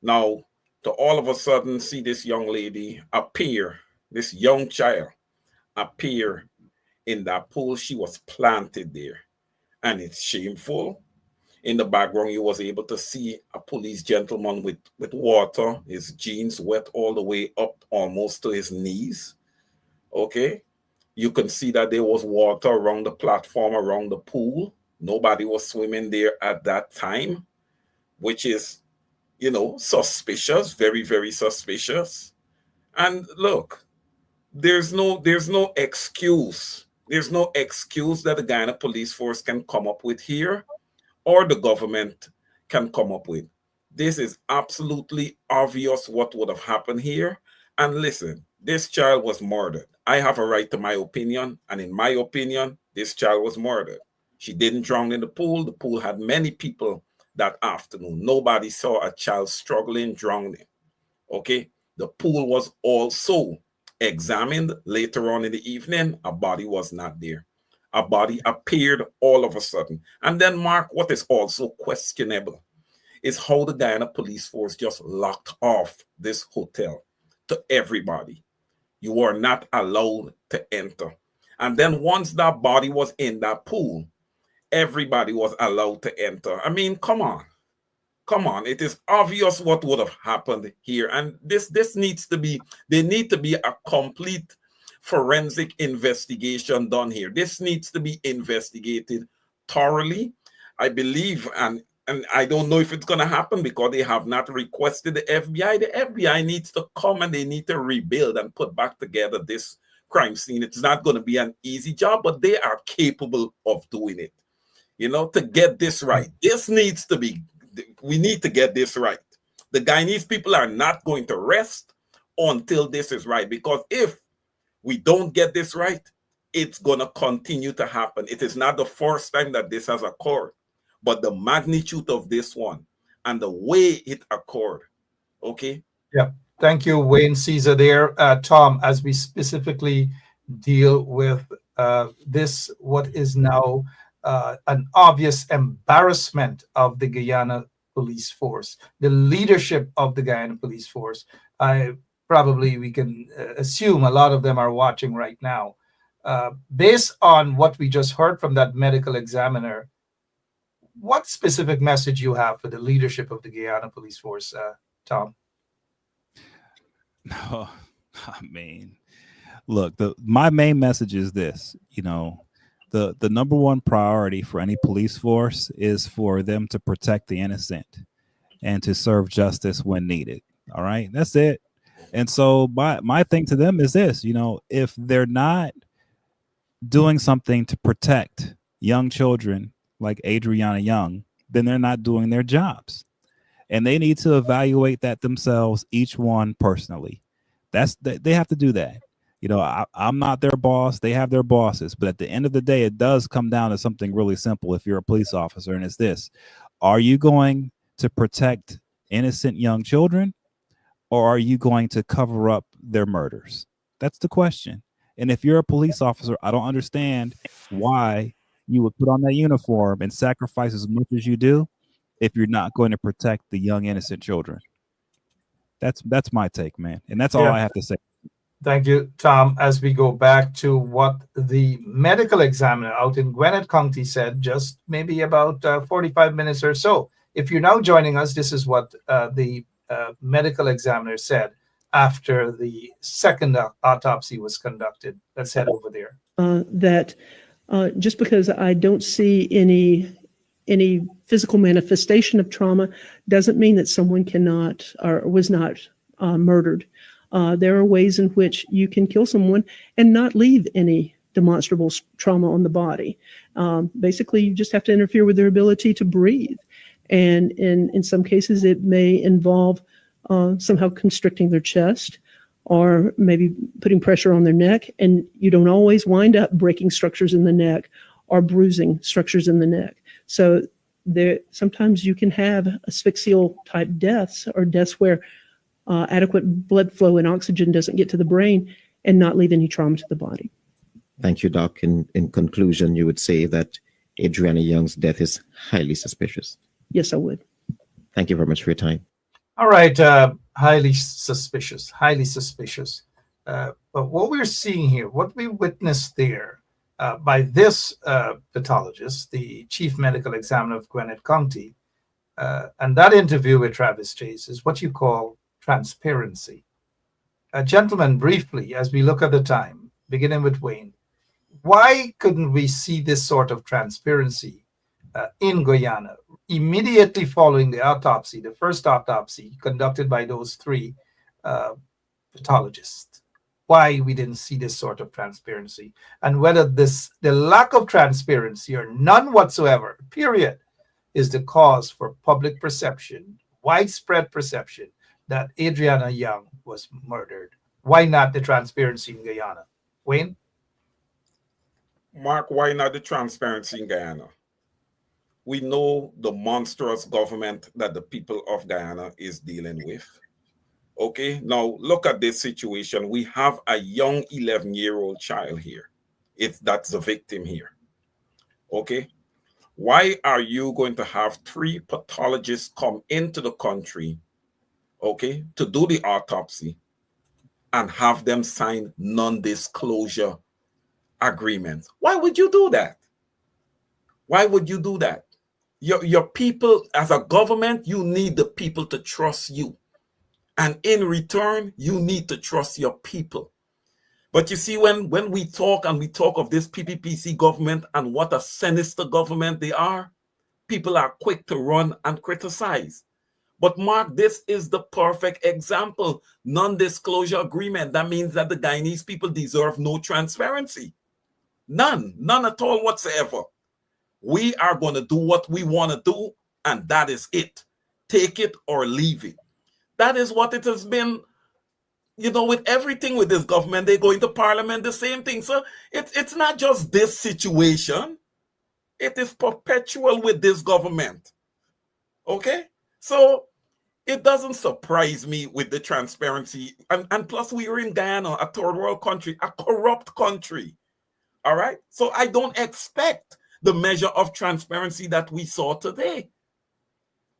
Now, to all of a sudden see this young lady appear, this young child appear in that pool, she was planted there. And it's shameful. In the background, you was able to see a police gentleman with water, his jeans wet all the way up almost to his knees. Okay? You can see that there was water around the platform, around the pool. Nobody was swimming there at that time, which is, suspicious, very, very suspicious. And look, there's no excuse. There's no excuse that the Guyana police force can come up with here or the government can come up with. This is absolutely obvious what would have happened here. And listen, this child was murdered. I have a right to my opinion. And in my opinion, this child was murdered. She didn't drown in the pool. The pool had many people that afternoon. Nobody saw a child struggling, drowning. Okay? The pool was also examined later on in the evening. A body was not there. A body appeared all of a sudden. And then, Mark, what is also questionable is how the Guyana police force just locked off this hotel to everybody. You were not allowed to enter. And then once that body was in that pool, everybody was allowed to enter. I mean, come on. Come on. It is obvious what would have happened here. And this needs to be, there need to be a complete forensic investigation done here. This needs to be investigated thoroughly. I believe, and I don't know if it's going to happen because they have not requested the FBI. The FBI needs to come and they need to rebuild and put back together this crime scene. It's not going to be an easy job, but they are capable of doing it. To get this right. This needs to be, we need to get this right. The Guyanese people are not going to rest until this is right, because if we don't get this right, it's going to continue to happen. It is not the first time that this has occurred, but the magnitude of this one and the way it occurred. Okay? Yeah. Thank you, Wayne Caesar there. Tom, as we specifically deal with this, what is now an obvious embarrassment of the Guyana police force, the leadership of the Guyana police force. We can assume a lot of them are watching right now. Based on what we just heard from that medical examiner, what specific message you have for the leadership of the Guyana police force, Tom? Oh, I mean, look, my main message is this, the number one priority for any police force is for them to protect the innocent and to serve justice when needed. All right, that's it. And so my thing to them is this, if they're not doing something to protect young children like Adriana Young, then they're not doing their jobs. And they need to evaluate that themselves, each one personally. They have to do that. I'm not their boss. They have their bosses. But at the end of the day, it does come down to something really simple if you're a police officer. And it's this: are you going to protect innocent young children, or are you going to cover up their murders? That's the question. And if you're a police officer, I don't understand why you would put on that uniform and sacrifice as much as you do if you're not going to protect the young innocent children. That's my take, man. And that's all I have to say. Thank you, Tom. As we go back to what the medical examiner out in Gwinnett County said just maybe about 45 minutes or so. If you're now joining us, this is what the medical examiner said after the second autopsy was conducted. Let's head over there. That just because I don't see any physical manifestation of trauma doesn't mean that someone cannot or was not murdered. There are ways in which you can kill someone and not leave any demonstrable trauma on the body. Basically, you just have to interfere with their ability to breathe. And in some cases, it may involve somehow constricting their chest or maybe putting pressure on their neck. And you don't always wind up breaking structures in the neck or bruising structures in the neck. So sometimes you can have asphyxial type deaths or deaths where adequate blood flow and oxygen doesn't get to the brain and not leave any trauma to the body. Thank you, Doc. In conclusion, you would say that Adriana Young's death is highly suspicious. Yes, I would. Thank you very much for your time. All right, highly suspicious, highly suspicious. But what we're seeing here, what we witnessed there by this pathologist, the chief medical examiner of Gwinnett County, and that interview with Travis Chase is what you call transparency. Gentlemen, briefly, as we look at the time, beginning with Wayne, why couldn't we see this sort of transparency in Guyana immediately following the autopsy, the first autopsy conducted by those three pathologists? Why we didn't see this sort of transparency, and whether the lack of transparency or none whatsoever, period, is the cause for public perception, widespread perception, that Adriana Young was murdered. Why not the transparency in Guyana? Wayne? Mark, why not the transparency in Guyana? We know the monstrous government that the people of Guyana is dealing with. Okay, now look at this situation. We have a young 11-year-old child here. That's the victim here. Okay, why are you going to have three pathologists come into the country, okay, to do the autopsy and have them sign non-disclosure agreements? Why would you do that? Why would you do that? Your people, as a government, you need the people to trust you. And in return, you need to trust your people. But you see, when we talk of this PPPC government and what a sinister government they are, people are quick to run and criticize. But Mark, this is the perfect example. Non-disclosure agreement. That means that the Guyanese people deserve no transparency. None at all whatsoever. We are going to do what we want to do, and that is it. Take it or leave it. That is what it has been, with everything with this government. They go into parliament, the same thing. So it's not just this situation. It is perpetual with this government. Okay? So it doesn't surprise me with the transparency. And plus, we are in Guyana, a third world country, a corrupt country. All right? So I don't expect the measure of transparency that we saw today.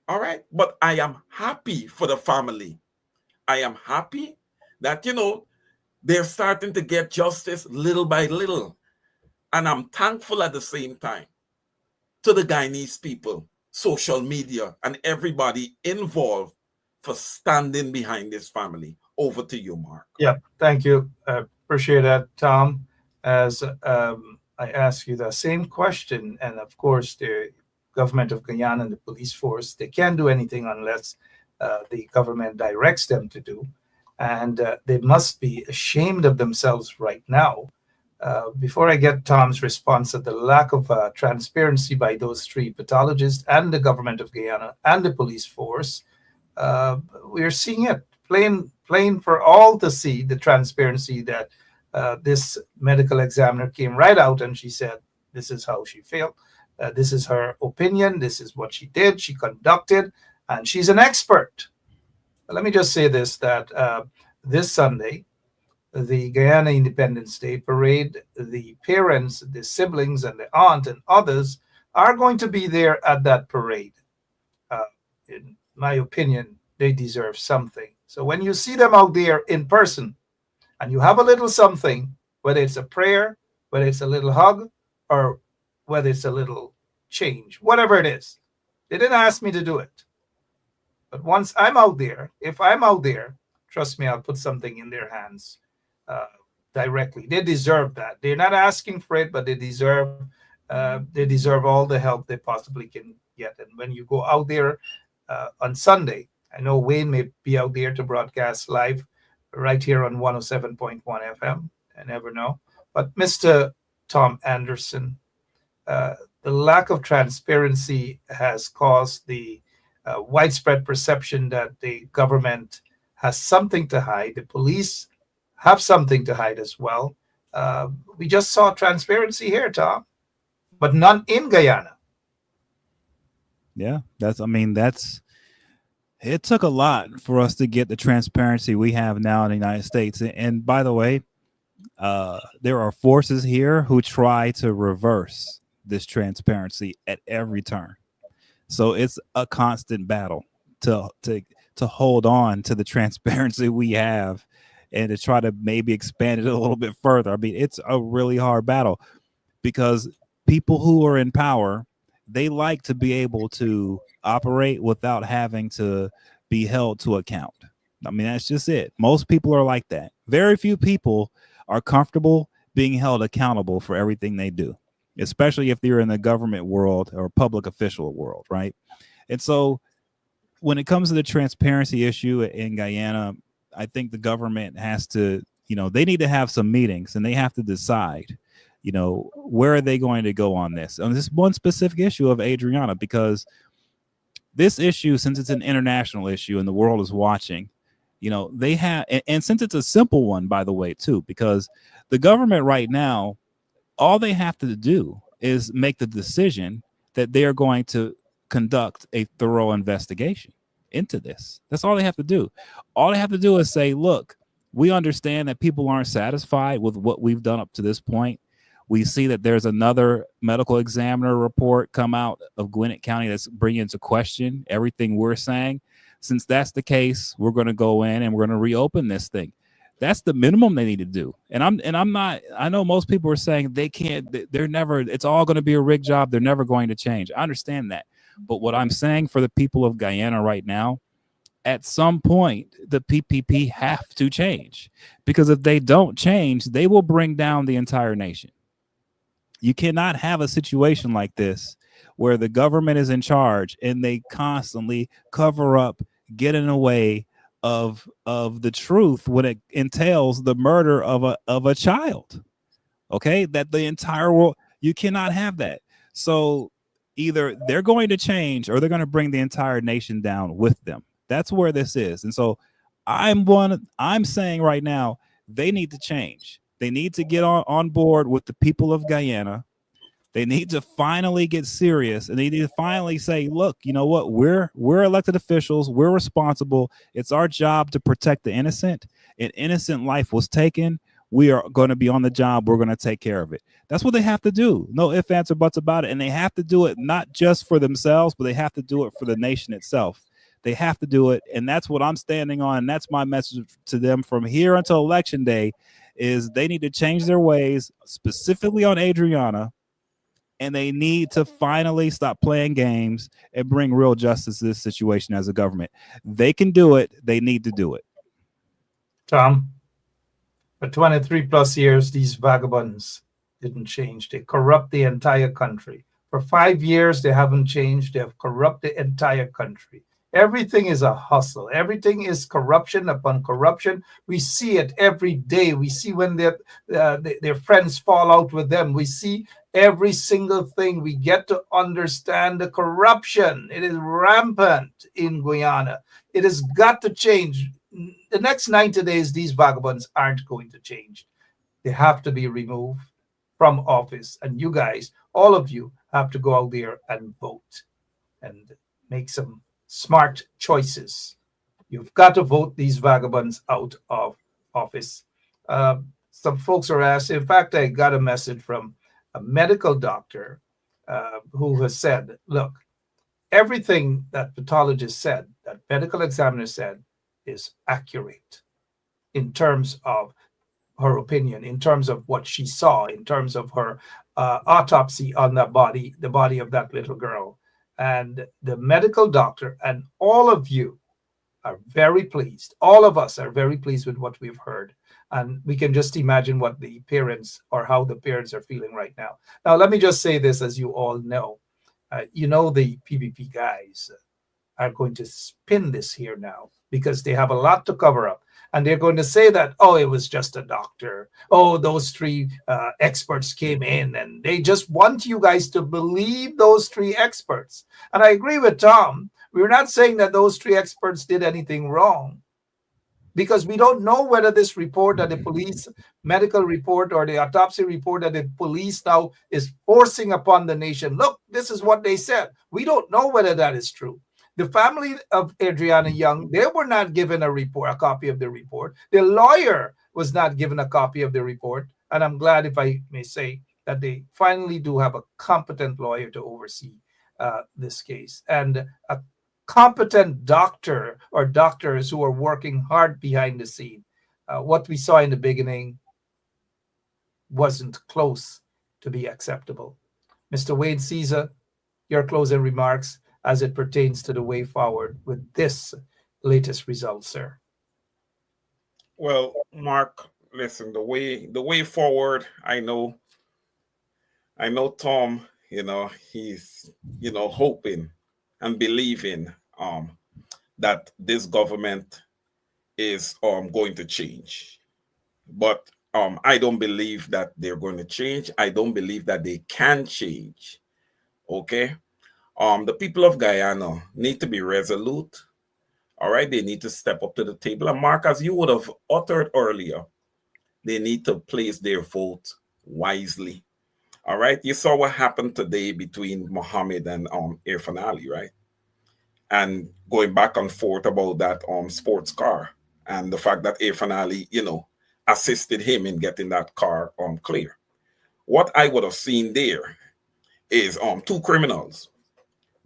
All right? But I am happy for the family. I am happy that, they're starting to get justice little by little. And I'm thankful at the same time to the Guyanese people, social media, and everybody involved for standing behind this family. Over to you, Mark. Yeah, thank you. Appreciate that, Tom. As I ask you the same question, and of course, the government of Guyana and the police force, they can't do anything unless the government directs them to do. And they must be ashamed of themselves right now. Before I get Tom's response at the lack of transparency by those three pathologists and the government of Guyana and the police force, we're seeing it plain for all to see, the transparency that this medical examiner came right out and she said, this is how she felt. This is her opinion. This is what she did. She conducted, and she's an expert. Let me just say this, that this Sunday, the Guyana Independence Day parade, the parents, the siblings, and the aunt and others are going to be there at that parade. In my opinion, they deserve something. So when you see them out there in person, and you have a little something, whether it's a prayer, whether it's a little hug, or whether it's a little change, whatever it is. They didn't ask me to do it. But once I'm out there, if I'm out there, trust me, I'll put something in their hands directly. They deserve that. They're not asking for it, but they deserve all the help they possibly can get. And when you go out there on Sunday, I know Wayne may be out there to broadcast live right here on 107.1 FM. I never know. But Mr. Tom Anderson, the lack of transparency has caused the widespread perception that the government has something to hide. The police have something to hide as well. We just saw transparency here, Tom, but none in Guyana. Yeah, it took a lot for us to get the transparency we have now in the United States. And by the way, there are forces here who try to reverse this transparency at every turn. So it's a constant battle to hold on to the transparency we have and to try to maybe expand it a little bit further. I mean, it's a really hard battle because people who are in power, they like to be able to operate without having to be held to account. I mean, that's just it. Most people are like that. Very few people are comfortable being held accountable for everything they do, especially if they're in the government world or public official world, right? And so when it comes to the transparency issue in Guyana, I think the government has to, they need to have some meetings and they have to decide, where are they going to go on this one specific issue of Adriana, because this issue, since it's an international issue and the world is watching, they have, and since it's a simple one, by the way, too, because the government right now, all they have to do is make the decision that they are going to conduct a thorough investigation into this. That's all they have to do. All they have to do is say, look, we understand that people aren't satisfied with what we've done up to this point. We see that there's another medical examiner report come out of Gwinnett County that's bringing into question everything we're saying. Since that's the case, we're going to go in and we're going to reopen this thing. That's the minimum they need to do. And I'm not, I know most people are saying they can't, they're never, it's all going to be a rigged job. They're never going to change. I understand that. But what I'm saying for the people of Guyana right now, at some point, the PPP have to change, because if they don't change, they will bring down the entire nation. You cannot have a situation like this where the government is in charge and they constantly cover up, get in the way of the truth when it entails the murder of a child. Okay, that the entire world, you cannot have that. So either they're going to change or they're going to bring the entire nation down with them. That's where this is. And so I'm saying right now, they need to change. They need to get on board with the people of Guyana. They need to finally get serious, and they need to finally say, look, you know what? We're elected officials. We're responsible. It's our job to protect the innocent. An innocent life was taken. We are going to be on the job. We're going to take care of it. That's what they have to do. No ifs, ands, or buts about it. And they have to do it not just for themselves, but they have to do it for the nation itself. They have to do it. And that's what I'm standing on. And that's my message to them from here until Election Day, is they need to change their ways, specifically on Adriana. And they need to finally stop playing games and bring real justice to this situation as a government. They can do it. They need to do it. Tom, for 23 plus years, these vagabonds didn't change. They corrupt the entire country. For 5 years, they haven't changed. They have corrupted the entire country. Everything is a hustle. Everything is corruption upon corruption. We see it every day. We see when their friends fall out with them. We see every single thing. We get to understand the corruption. It is rampant in Guyana. It has got to change. The next 90 days, these vagabonds aren't going to change. They have to be removed from office. And you guys, all of you, have to go out there and vote and make some smart choices. You've got to vote these vagabonds out of office. Some folks are asking, in fact, I got a message from a medical doctor who has said, look, everything that pathologist said, that medical examiner said, is accurate in terms of her opinion in terms of what she saw, in terms of her autopsy on the body of that little girl. And the medical doctor and all of you are very pleased. All of us are very pleased with what we've heard. And we can just imagine what the parents or how the parents are feeling right now. Now, let me just say this, as you all know. The PPP guys are going to spin this here now because they have a lot to cover up. And they're going to say that, oh, it was just a doctor. Oh, those three experts came in and they just want you guys to believe those three experts. And I agree with Tom. We're not saying that those three experts did anything wrong, because we don't know whether this report that the police medical report or the autopsy report that the police now is forcing upon the nation. Look, this is what they said. We don't know whether that is true. The family of Adriana Young, they were not given a copy of the report. The lawyer was not given a copy of the report. And I'm glad, if I may say, that they finally do have a competent lawyer to oversee this case, and a competent doctor or doctors who are working hard behind the scene. What we saw in the beginning wasn't close to be acceptable. Mr. Wayne Caesar, your closing remarks as it pertains to the way forward with this latest result, sir. Well, Mark, listen, the way forward, I know Tom, he's, hoping and believing that this government is going to change. But I don't believe that they're going to change. I don't believe that they can change. Okay? The people of Guyana need to be resolute. All right? They need to step up to the table. And Mark, as you would have uttered earlier, they need to place their vote wisely. All right? You saw what happened today between Mohammed and Irfan Ali, right? And going back and forth about that sports car and the fact that Irfan Ali, assisted him in getting that car clear. What I would have seen there is two criminals,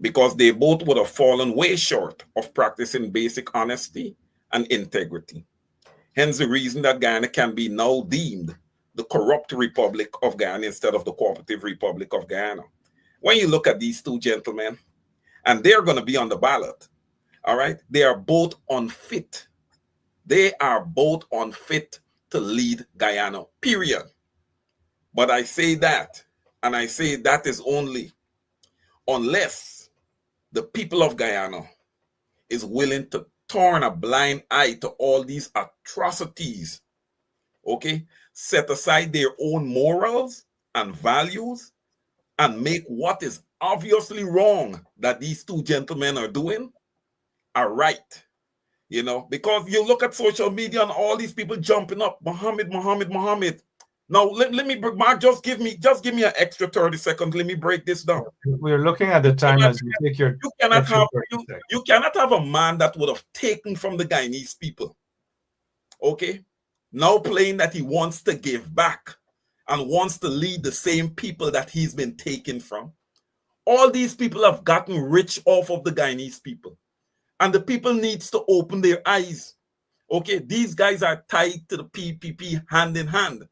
because they both would have fallen way short of practicing basic honesty and integrity. Hence the reason that Guyana can be now deemed the corrupt Republic of Guyana instead of the cooperative Republic of Guyana. When you look at these two gentlemen, and they're going to be on the ballot, all right, they are both unfit. They are both unfit to lead Guyana, period. But I say that, and I say that is only unless the people of Guyana is willing to turn a blind eye to all these atrocities, okay, set aside their own morals and values and make what is obviously wrong that these two gentlemen are doing are right. Because you look at social media and all these people jumping up, Muhammad. Now let me, Mark, just give me an extra 30 seconds. Let me break this down. We're looking at the time as you take your. You cannot have a man that would have taken from the Guyanese people, okay, now playing that he wants to give back and wants to lead the same people that he's been taken from. All these people have gotten rich off of the Guyanese people. And the people needs to open their eyes. Okay, these guys are tied to the PPP hand in hand.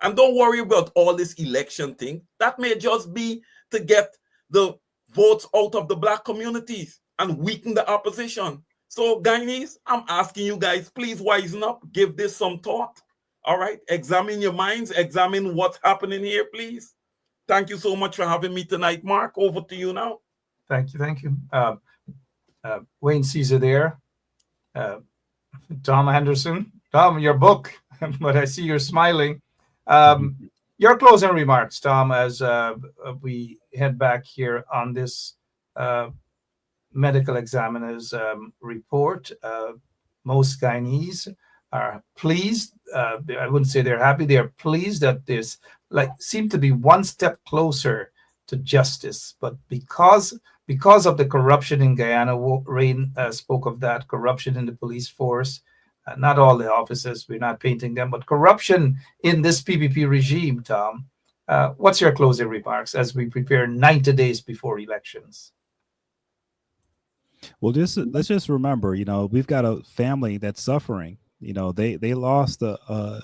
And don't worry about all this election thing. That may just be to get the votes out of the black communities and weaken the opposition. So, Guyanese, I'm asking you guys, please wisen up. Give this some thought. All right, examine your minds. Examine what's happening here, please. Thank you so much for having me tonight, Mark. Over to you now. Thank you. Wayne Caesar there. Tom Henderson. Tom, your book, but I see you're smiling. Your closing remarks, Tom, as we head back here on this medical examiner's report. Most Guyanese are pleased. I wouldn't say they're happy. They are pleased that this seem to be one step closer to justice. But because of the corruption in Guyana, Rain spoke of that, corruption in the police force, not all the officers, we're not painting them, but corruption in this PPP regime, Tom. What's your closing remarks as we prepare 90 days before elections? Well, let's just remember, we've got a family that's suffering. They lost a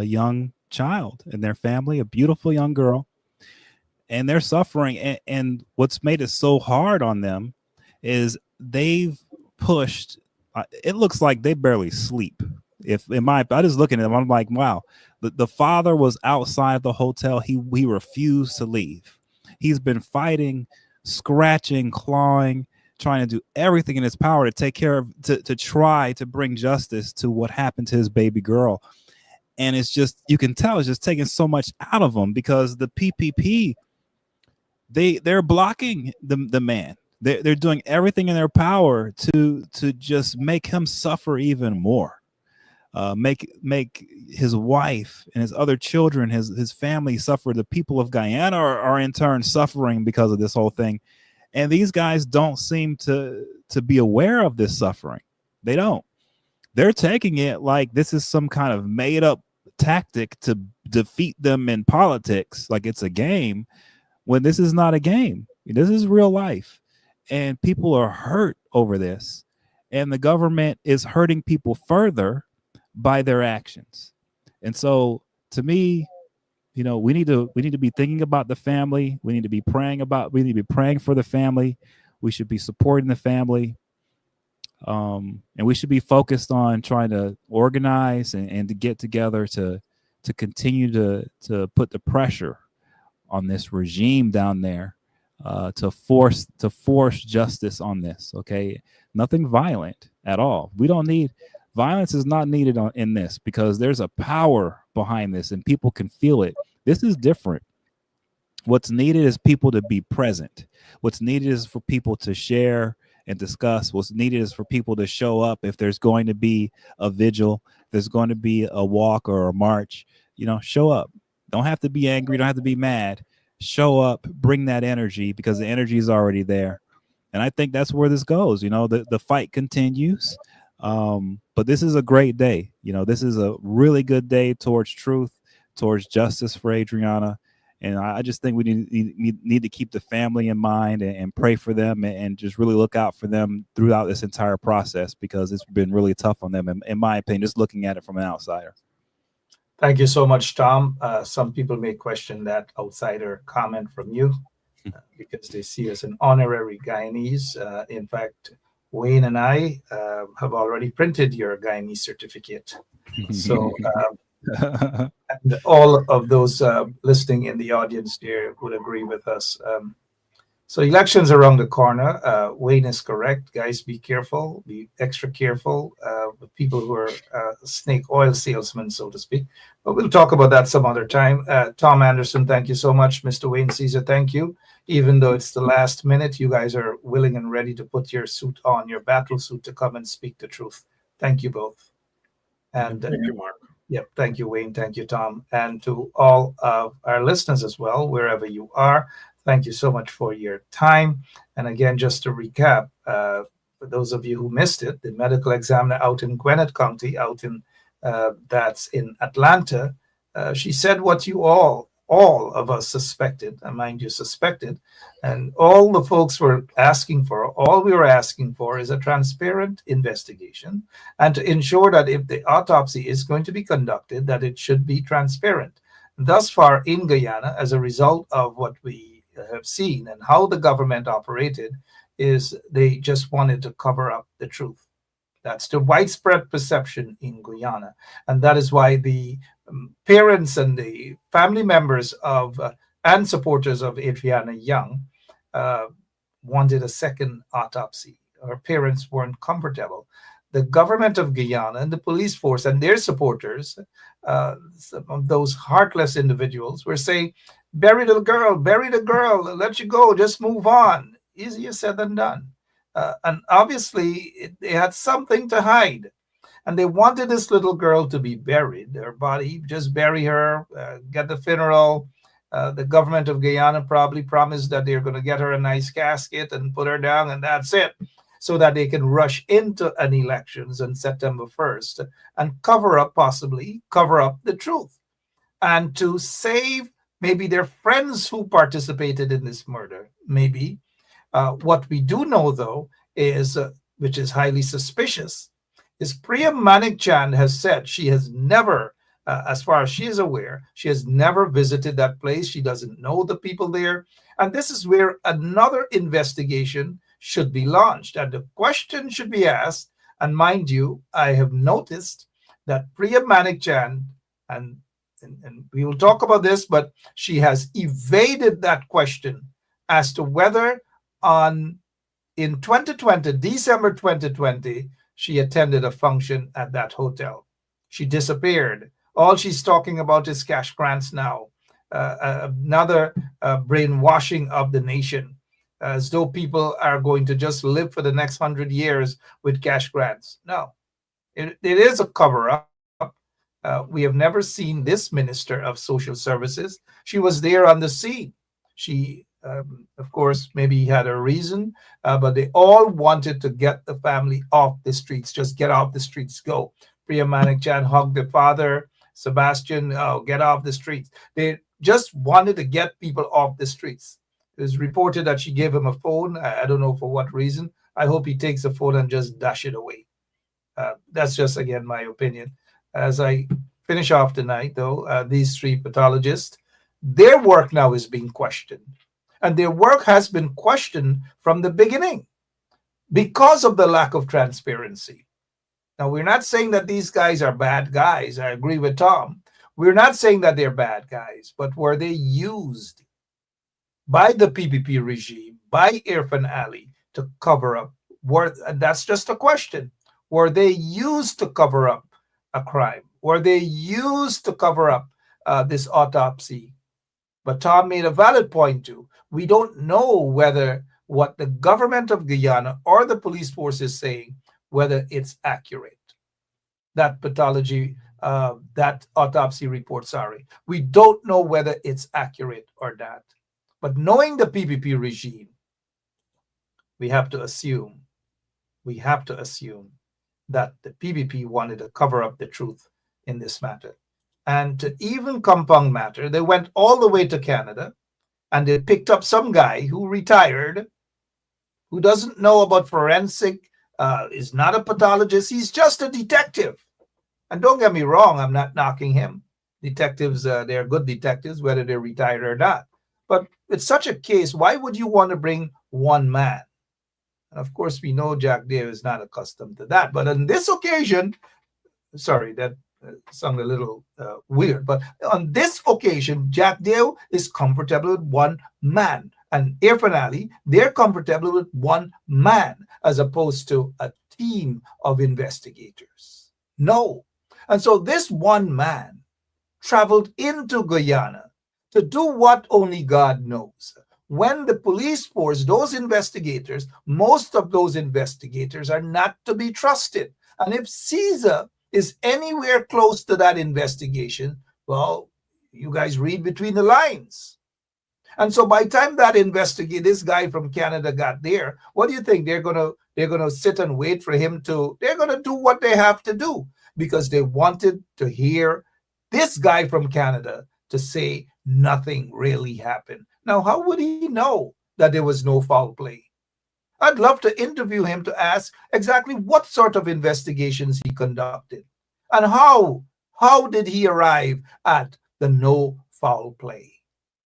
young child in their family, a beautiful young girl, and they're suffering. And what's made it so hard on them is they've pushed. It looks like they barely sleep. I just looking at them, I'm like, wow. The father was outside the hotel. He refused to leave. He's been fighting, scratching, clawing, trying to do everything in his power to take care of, to try to bring justice to what happened to his baby girl. And it's just, you can tell it's just taking so much out of him, because the PPP, they're blocking the man. They're doing everything in their power to just make him suffer even more. Make his wife and his other children, his family suffer. The people of Guyana are in turn suffering because of this whole thing. And these guys don't seem to be aware of this suffering. They don't. They're taking it like this is some kind of made up tactic to defeat them in politics, like it's a game, when this is not a game. This is real life. And people are hurt over this. And the government is hurting people further by their actions. And so to me, we need to be thinking about the family. We need to be praying for the family. We should be supporting the family. And we should be focused on trying to organize and to get together to continue to put the pressure on this regime down there, to force justice on this. Okay, nothing violent at all. We don't need violence. Is not needed in this, because there's a power behind this and people can feel it. This is different. What's needed is people to be present. What's needed is for people to share and discuss. What's needed is for people to show up. If there's going to be a vigil, there's going to be a walk or a march, show up. Don't have to be angry. Don't have to be mad. Show up, bring that energy, because the energy is already there. And I think that's where this goes. The fight continues. But this is a great day. This is a really good day towards truth, towards justice for Adriana. And I just think we need to keep the family in mind and pray for them and just really look out for them throughout this entire process, because it's been really tough on them, in my opinion, just looking at it from an outsider. Thank you so much, Tom. Some people may question that outsider comment from you because they see us an honorary Guyanese. In fact, Wayne and I have already printed your Guyanese certificate. So and all of those listening in the audience there would agree with us. So elections around the corner. Wayne is correct. Guys, be careful. Be extra careful with people who are snake oil salesmen, so to speak. But we'll talk about that some other time. Tom Anderson, thank you so much. Mr. Wayne Caesar, thank you. Even though it's the last minute, you guys are willing and ready to put your suit on, your battle suit, to come and speak the truth. Thank you both. And thank you, Mark. Yep. Thank you, Wayne. Thank you, Tom. And to all of our listeners as well, wherever you are, thank you so much for your time. And again, just to recap, for those of you who missed it, the medical examiner out in Gwinnett County, that's in Atlanta, she said what you all of us suspected, and mind you, suspected, and all the folks were asking for, all we were asking for is a transparent investigation, and to ensure that if the autopsy is going to be conducted, that it should be transparent. Thus far in Guyana, as a result of what we have seen and how the government operated, is they just wanted to cover up the truth. That's the widespread perception in Guyana. And that is why the parents and the family members of and supporters of Adriana Young wanted a second autopsy. Her parents weren't comfortable. The government of Guyana and the police force and their supporters, some of those heartless individuals, were saying, bury the girl, let you go, just move on. Easier said than done. And obviously, they had something to hide. And they wanted this little girl to be buried, her body, just bury her, get the funeral. The government of Guyana probably promised that they're going to get her a nice casket and put her down, and that's it, so that they can rush into an elections on September 1st and possibly cover up the truth, and to save maybe their friends who participated in this murder, maybe. What we do know, though, is, which is highly suspicious, is Priya Manikchand has said she has never, as far as she is aware, she has never visited that place. She doesn't know the people there. And this is where another investigation should be launched. And the question should be asked, and mind you, I have noticed that Priya Manikchand, and we will talk about this, but she has evaded that question as to whether in 2020, December 2020, she attended a function at that hotel. She disappeared. All she's talking about is cash grants now. Another brainwashing of the nation, as though people are going to just live for the next 100 years with cash grants. No, it is a cover-up. We have never seen this Minister of Social Services. She was there on the scene. She, of course, maybe had a reason, but they all wanted to get the family off the streets. Just get off the streets, go. Priya Manikchand hugged the father, Sebastian, get off the streets. They just wanted to get people off the streets. It was reported that she gave him a phone. I don't know for what reason. I hope he takes the phone and just dash it away. That's just, again, my opinion. As I finish off tonight, though, these three pathologists, their work now is being questioned. And their work has been questioned from the beginning because of the lack of transparency. Now, we're not saying that these guys are bad guys. I agree with Tom. We're not saying that they're bad guys, but were they used by the PPP regime, by Irfan Ali, to cover up? That's just a question. Were they used to cover up a crime? Were they used to cover up this autopsy? But Tom made a valid point too. We don't know whether what the government of Guyana or the police force is saying, whether it's accurate. That pathology, that autopsy report, sorry. We don't know whether it's accurate or not. But knowing the PPP regime, we have to assume that the PPP wanted to cover up the truth in this matter. And to even compound matter, they went all the way to Canada and they picked up some guy who retired, who doesn't know about forensic, is not a pathologist. He's just a detective. And don't get me wrong, I'm not knocking him. Detectives, they're good detectives, whether they're retired or not. But with such a case, why would you want to bring one man? And of course, we know Jack Dale is not accustomed to that. But on this occasion, sorry, that sounded a little weird. But on this occasion, Jack Dale is comfortable with one man. And Irfan Ali, they're comfortable with one man as opposed to a team of investigators. No. And so this one man traveled into Guyana to do what only God knows. When the police force, those investigators, most of those investigators are not to be trusted. And if Caesar is anywhere close to that investigation, well, you guys read between the lines. And so by the time that this guy from Canada got there, what do you think? They're gonna sit and wait for him to, they're gonna do what they have to do because they wanted to hear this guy from Canada to say nothing really happened. Now, how would he know that there was no foul play? I'd love to interview him to ask exactly what sort of investigations he conducted and how did he arrive at the no foul play.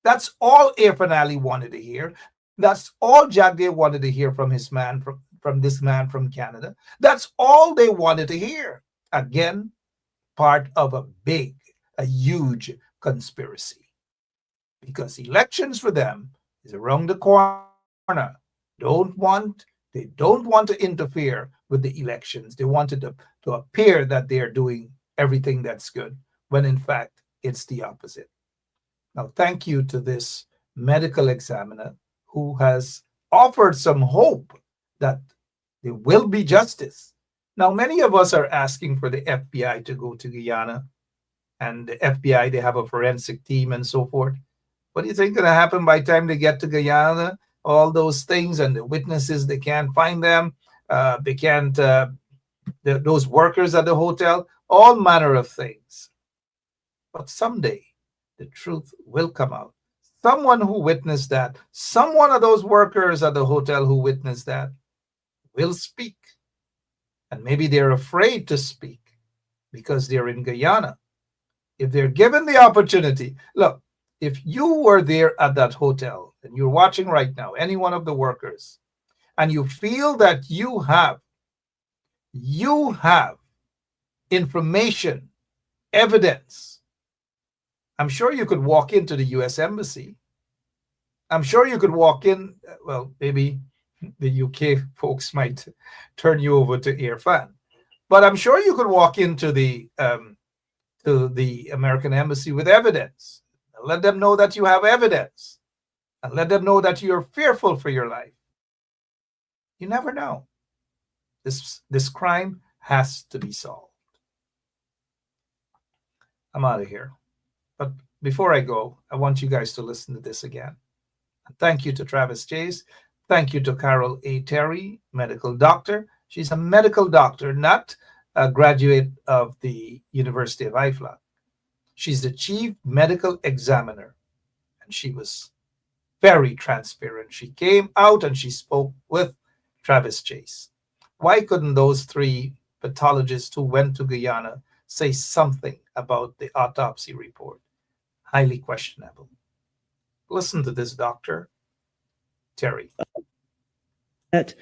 That's all Irfan Ali wanted to hear. That's all Jack Day wanted to hear from his man, from this man from Canada. That's all they wanted to hear. Again, part of a huge conspiracy. Because elections for them is around the corner. They don't want to interfere with the elections. They wanted to appear that they're doing everything that's good, when in fact it's the opposite. Now, thank you to this medical examiner who has offered some hope that there will be justice. Now, many of us are asking for the FBI to go to Guyana, and the FBI, they have a forensic team and so forth. What do you think is going to happen by the time they get to Guyana? All those things and the witnesses, they can't find them. They can't, those workers at the hotel, all manner of things. But someday, the truth will come out. Someone who witnessed that, someone of those workers at the hotel who witnessed that will speak. And maybe they're afraid to speak because they're in Guyana. If they're given the opportunity, look, if you were there at that hotel and you're watching right now, any one of the workers, and you feel that you have information, evidence, I'm sure you could walk into the U.S. Embassy. I'm sure you could walk in, well, maybe the UK folks might turn you over to Irfan, but I'm sure you could walk into the American Embassy with evidence. Let them know that you have evidence, and let them know that you're fearful for your life. You never know. This crime has to be solved. I'm out of here. But before I go, I want you guys to listen to this again. Thank you to Travis Chase. Thank you to Carol A. Terry, medical doctor. She's a medical doctor, not a graduate of the University of IFLA. She's the chief medical examiner, and she was very transparent. She came out and she spoke with Travis Chase. Why couldn't those three pathologists who went to Guyana say something about the autopsy report? Highly questionable. Listen to this, Dr. Terry. That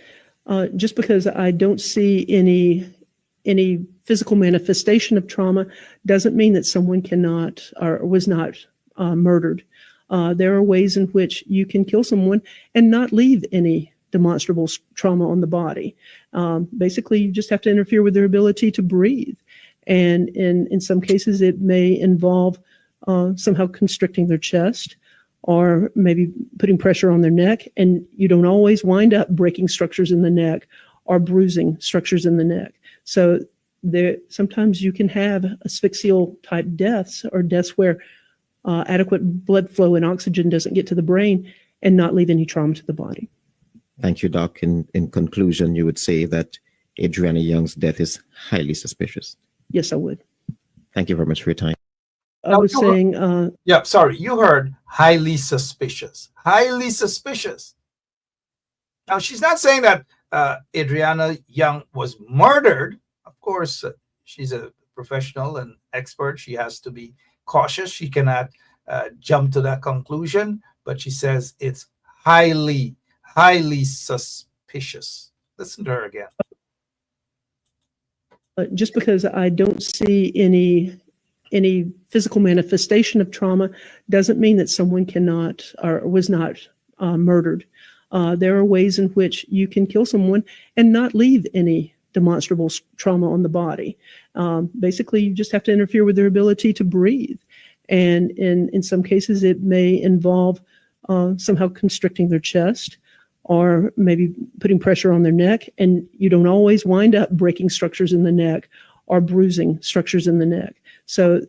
just because I don't see any physical manifestation of trauma doesn't mean that someone cannot or was not murdered. There are ways in which you can kill someone and not leave any demonstrable trauma on the body. Basically, you just have to interfere with their ability to breathe. And in some cases, it may involve somehow constricting their chest or maybe putting pressure on their neck. And you don't always wind up breaking structures in the neck or bruising structures in the neck. So sometimes you can have asphyxial type deaths or deaths where adequate blood flow and oxygen doesn't get to the brain and not leave any trauma to the body. Thank you, Doc. In conclusion, you would say that Adriana Young's death is highly suspicious. Yes, I would. Thank you very much for your time. I was saying... yeah, sorry, you heard highly suspicious. Highly suspicious. Now, she's not saying that Adriana Young was murdered. Of course, she's a professional and expert. She has to be cautious. She cannot jump to that conclusion. But she says it's highly suspicious. Listen to her again. Just because I don't see any physical manifestation of trauma doesn't mean that someone cannot or was not murdered. There are ways in which you can kill someone and not leave any demonstrable trauma on the body. Basically, you just have to interfere with their ability to breathe. And in some cases, it may involve somehow constricting their chest or maybe putting pressure on their neck. And you don't always wind up breaking structures in the neck or bruising structures in the neck. So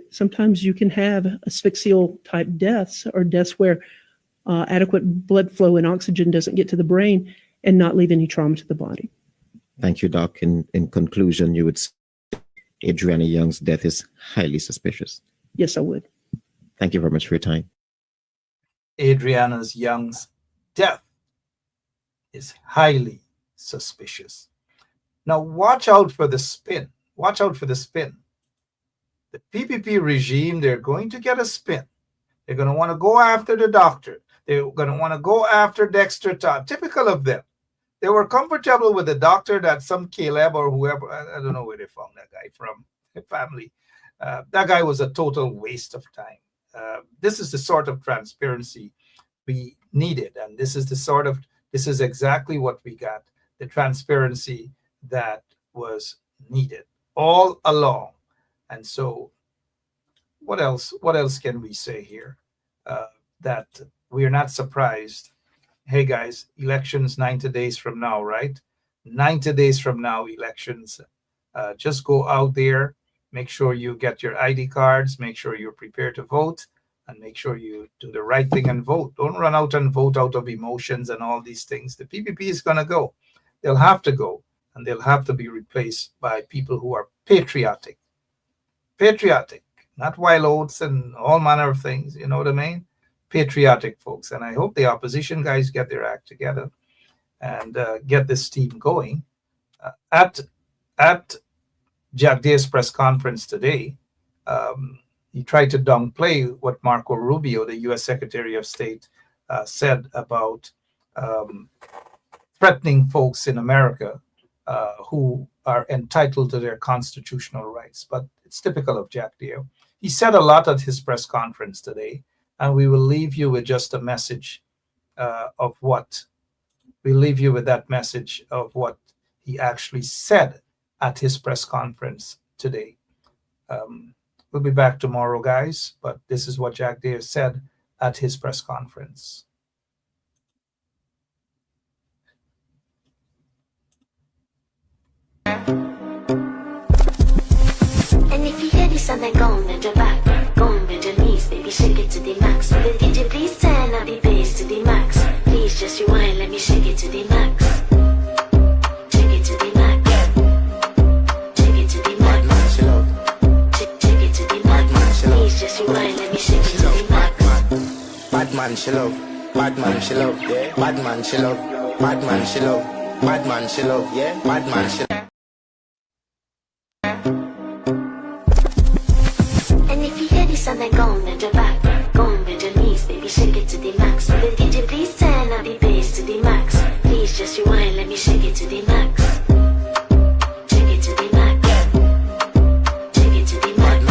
sometimes you can have asphyxial type deaths or deaths where adequate blood flow and oxygen doesn't get to the brain and not leave any trauma to the body. Thank you, Doc. In conclusion, you would say Adriana Young's death is highly suspicious. Yes, I would. Thank you very much for your time. Adriana Young's death is highly suspicious. Now, watch out for the spin. Watch out for the spin. The PPP regime, they're going to get a spin. They're going to want to go after the doctor. They're going to want to go after Dexter Todd. Typical of them. They were comfortable with the doctor that some Caleb or whoever, I don't know where they found that guy from, the family. That guy was a total waste of time. This is the sort of transparency we needed. And this is exactly what we got. The transparency that was needed all along. And so what else can we say here? That we are not surprised. Hey guys, elections 90 days from now, right? 90 days from now, elections. Just go out there, make sure you get your ID cards, make sure you're prepared to vote, and make sure you do the right thing and vote. Don't run out and vote out of emotions and all these things. The PPP is going to go. They'll have to go, and they'll have to be replaced by people who are patriotic. Patriotic, not wild oats and all manner of things, you know what I mean? Patriotic folks. And I hope the opposition guys get their act together and get this team going. At Jack Day's press conference today, he tried to downplay what Marco Rubio, the U.S. Secretary of State, said about threatening folks in America who are entitled to their constitutional rights. But it's typical of Jack Day. He said a lot at his press conference today, and we will leave you with just a message of what we leave you with that message of what he actually said at his press conference today. We'll be back tomorrow, guys, but this is what Jack Day said at his press conference. And if you hear this and then go on bend your back, go on bend your knees, baby, shake it to the max. Will DJ please turn up the bass to the max? Please just rewind, let me shake it to the max. Shake it to the max. Shake it to the max. Shake it to the max. Please just rewind, let me shake it to the max. Bad man, she love. Bad man, she love. Yeah. Bad man, she love. Bad man, she love. Bad man, she love. Yeah. Bad man, she love. And if you hear this and then go on bend your back, go on bend your knees, baby, shake it to the max. Will DJ please turn up the bass to the max? Please just rewind, let me shake it to the max. Shake it to the max. Shake it to the max.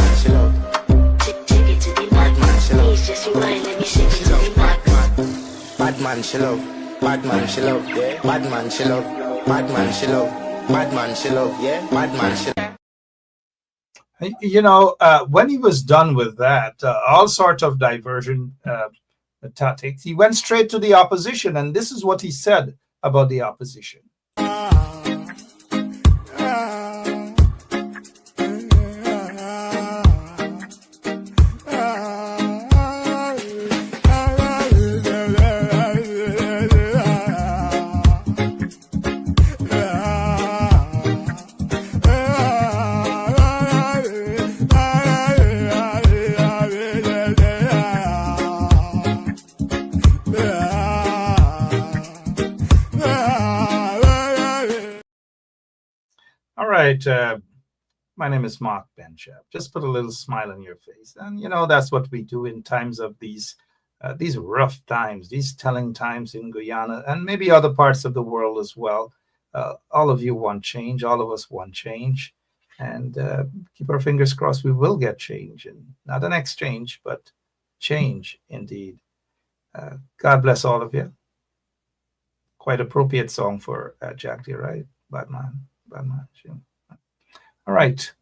Shake it to the max. Please just rewind, let me shake it to the max. Bad man, she love. Bad man, she love. Yeah. Bad man, she love. Bad man, she love. Bad man, she love. Yeah. Bad man, she love. You know, when he was done with that, all sort of diversion tactics, he went straight to the opposition, and this is what he said about the opposition. All right, my name is Mark Benchap. Just put a little smile on your face, and you know that's what we do in times of these rough times, these telling times in Guyana and maybe other parts of the world as well. All of you want change. All of us want change, and keep our fingers crossed. We will get change, and not an exchange, but change indeed. God bless all of you. Quite appropriate song for Jack Day, right? Bad man. All right.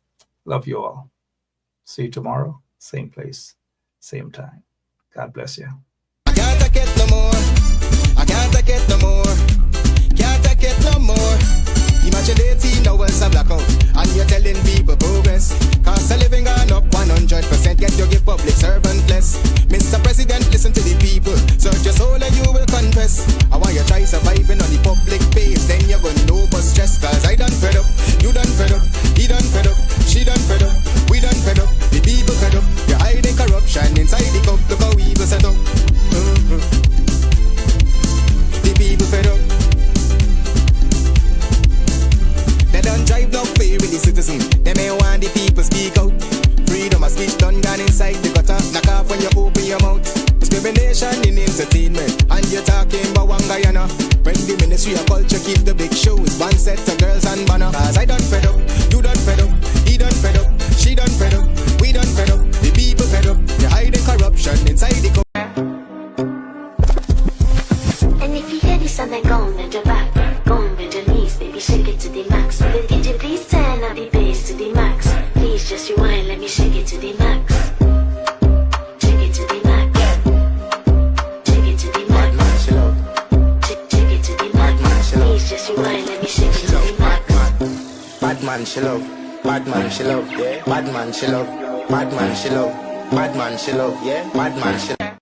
Love you all. See you tomorrow. Same place, same time. God bless you. I can't take it no more. I can't take it no more. Can't take it no more. Imagine 18 hours of blackout and you're telling people progress. Cost of living gone up 100%. Get your give public servant less. Mr. President, listen to the people. Search your soul and you will confess. I want you try surviving on the public base. Then you're gonna know but stress. Cause I done fed up. You done fed up. He done fed up. She done fed up. We done fed up. The people fed up. You're hiding corruption inside the cup. Look how evil set up. The people fed up. They don't drive no fair with the citizen. They may want the people speak out. Freedom of speech done gone inside the gutter. Knock off when you open your mouth. Discrimination in entertainment. And you're talking about one Guyana. When the Ministry of Culture keep the big shows. One set of girls and banner. Cause I done fed up. You done fed up. He done fed up. She done fed up. We done fed up. The people fed up. You're hiding corruption inside the And if you hear this and then go on bend your back, go on bend your knees, baby, shake it to the max. Will DJ please turn up the bass to the max? Please just rewind, let me shake it to the max. Shake it to the max. Shake it to the max. Shake it to the max. Please just rewind, let me shake it to the max. bad man she love. Bad man she love. Yeah. Bad man she love. Bad man she love. Bad man she love. Yeah. Bad man she love.